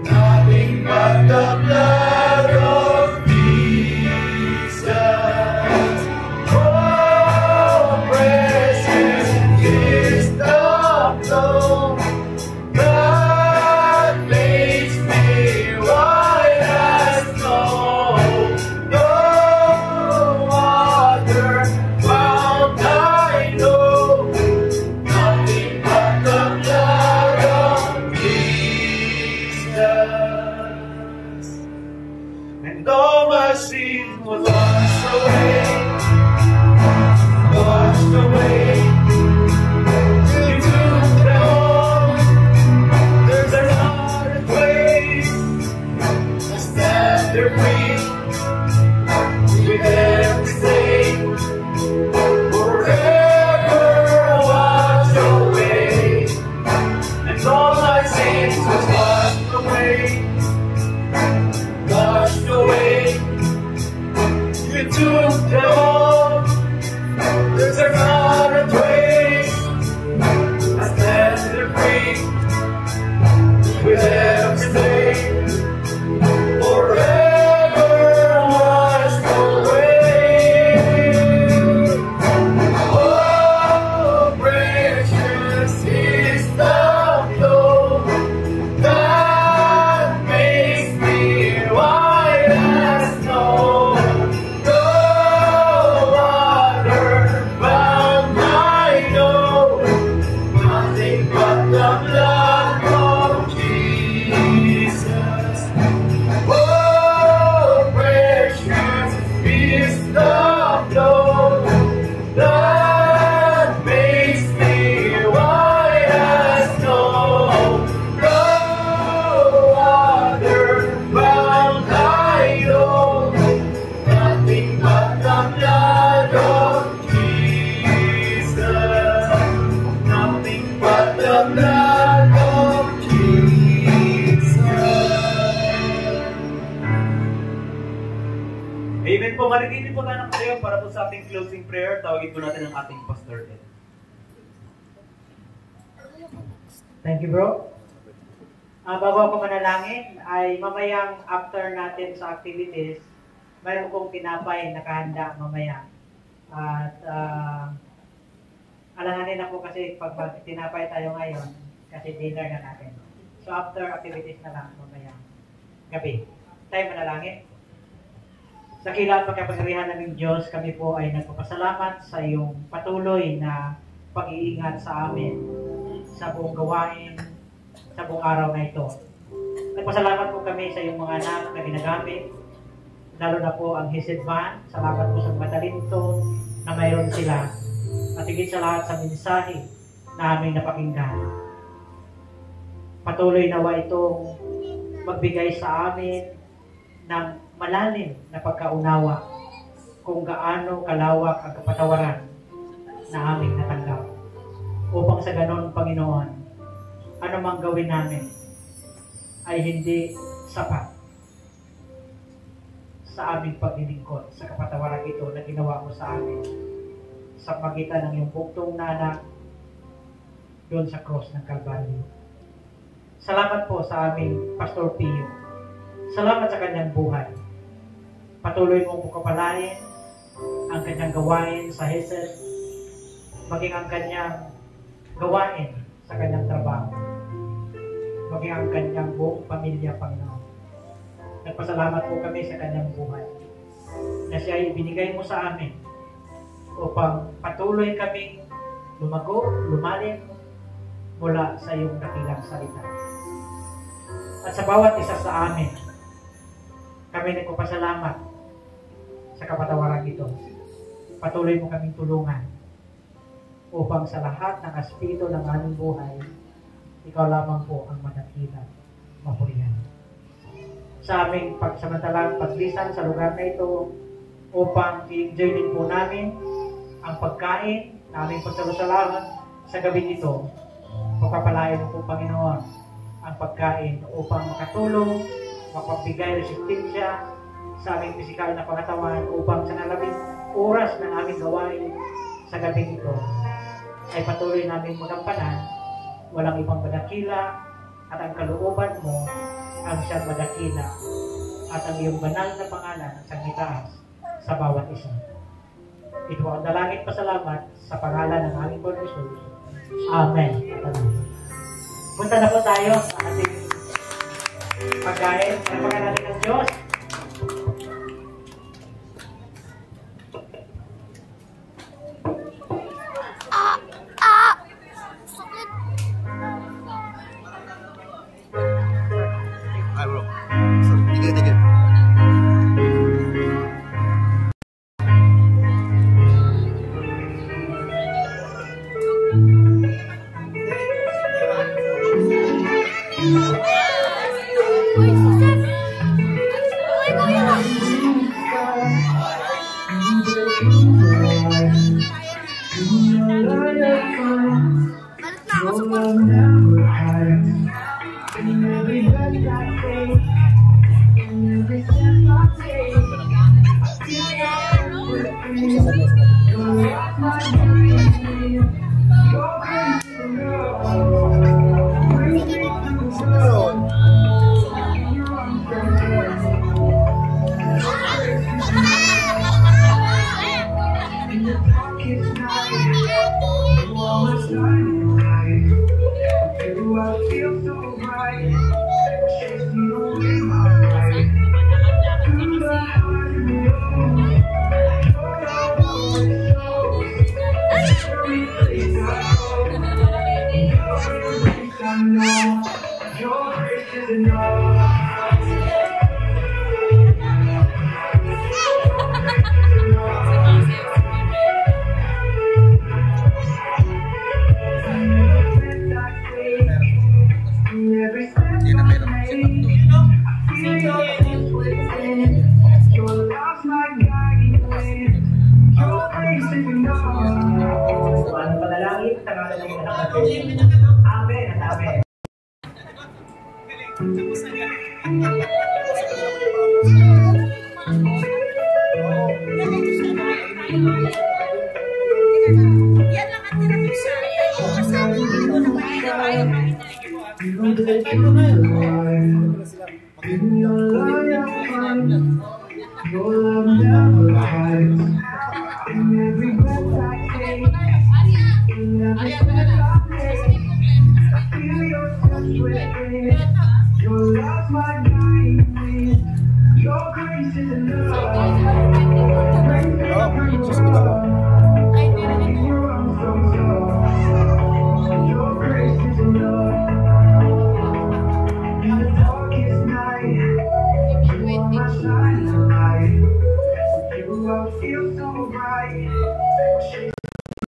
nothing but the blood of Jesus. Oh, precious is the flow that makes me white as snow. No other fount I know, nothing but the blood of Jesus. And all my sin was washed away, washed away. You took them all, there's another place. I stand there free with everything, forever washed away. And all my sins was washed away, washed away. You took them all, there's another place. I stand there free with everything, forever washed away. Oh, precious is the flow that makes me white as snow. No other fount I know, nothing but the blood of Jesus. Oh, precious is the flow that makes me white as snow. No other fount I know, nothing but the blood of Jesus. Nothing but the blood of Jesus. Amen po. Manatili po tayo ng tayo para po sa ating closing prayer. Tawagin po natin ang ating Pastor Ed. Thank you, bro. Bago ako manalangin, ay mamayang after natin sa activities, mayroon kong tinapay nakahanda mamaya. At alanganin ako kasi pag tinapay tayo ngayon, kasi dinner na natin. So after activities na lang mamaya gabi. Tayo manalangin. Sa kilala at pagkapangyarihan ng Diyos, kami po ay nagpapasalamat sa iyong patuloy na pag-iingat sa amin sa buong gawain, sa buong araw na ito. Nagpasalamat po kami sa iyong mga anak na ginagamit, lalo na po ang Hisidman. Salamat po sa mga talento na mayroon sila. At higit sa lahat sa mensahe na aming napakinggan. Patuloy nawa itong magbigay sa amin ng malalim na pagkaunawa kung gaano kalawak ang kapatawaran na aming natanggap. Upang sa ganon, Panginoon, ano mang gawin namin ay hindi sapat sa aming paglilingkod sa kapatawaran ito na ginawa mo sa amin sa pagitan ng iyong buktong na anak doon sa cross ng Kalbaryo. Salamat po sa aming Pastor Pio. Salamat sa kanyang buhay. Patuloy mong pagpapalain ang kanyang gawain sa Hesed, maging ang kanyang gawain sa kanyang trabaho, maging ang kanyang buong pamilya, Panginoon. Nagpasalamat po kami sa kanyang buhay na siya ay ibinigay mo sa amin upang patuloy kaming lumago, lumalim mula sa iyong dakilang salita. At sa bawat isa sa amin, kami nagpapasalamat sa kapatawaran ito. Patuloy mo kaming tulungan upang sa lahat ng aspeto ng aming buhay, ikaw lamang po ang madakilang mapurihan. Sa aming pagsamantalang paglisan sa lugar na ito, upang i-enjoy din po namin ang pagkain na aming pagsalusalahan sa gabi ito, pagpapalain mo po, Panginoon, ang pagkain upang makatulong, mapagbigay resistensya sa aming pisikal na pangatawan upang sa nalabing oras ng aming gawain sa gabi ito ay patuloy namin magampanan, walang ibang madakila at ang kalooban mo ang siyang madakila at ang iyong banal na pangalan at sangitaas sa bawat isa. Ito ang dalangin pasalamat sa pangalan ng aming Lord Jesus. Amen. Punta na po tayo sa ating pagkain sa pangalan ng Diyos. Hi, bro. Tigil. Amen at amen. Yan lang ang tinapos siya. Kasama dito na kaya ayaw makita. You feel so right.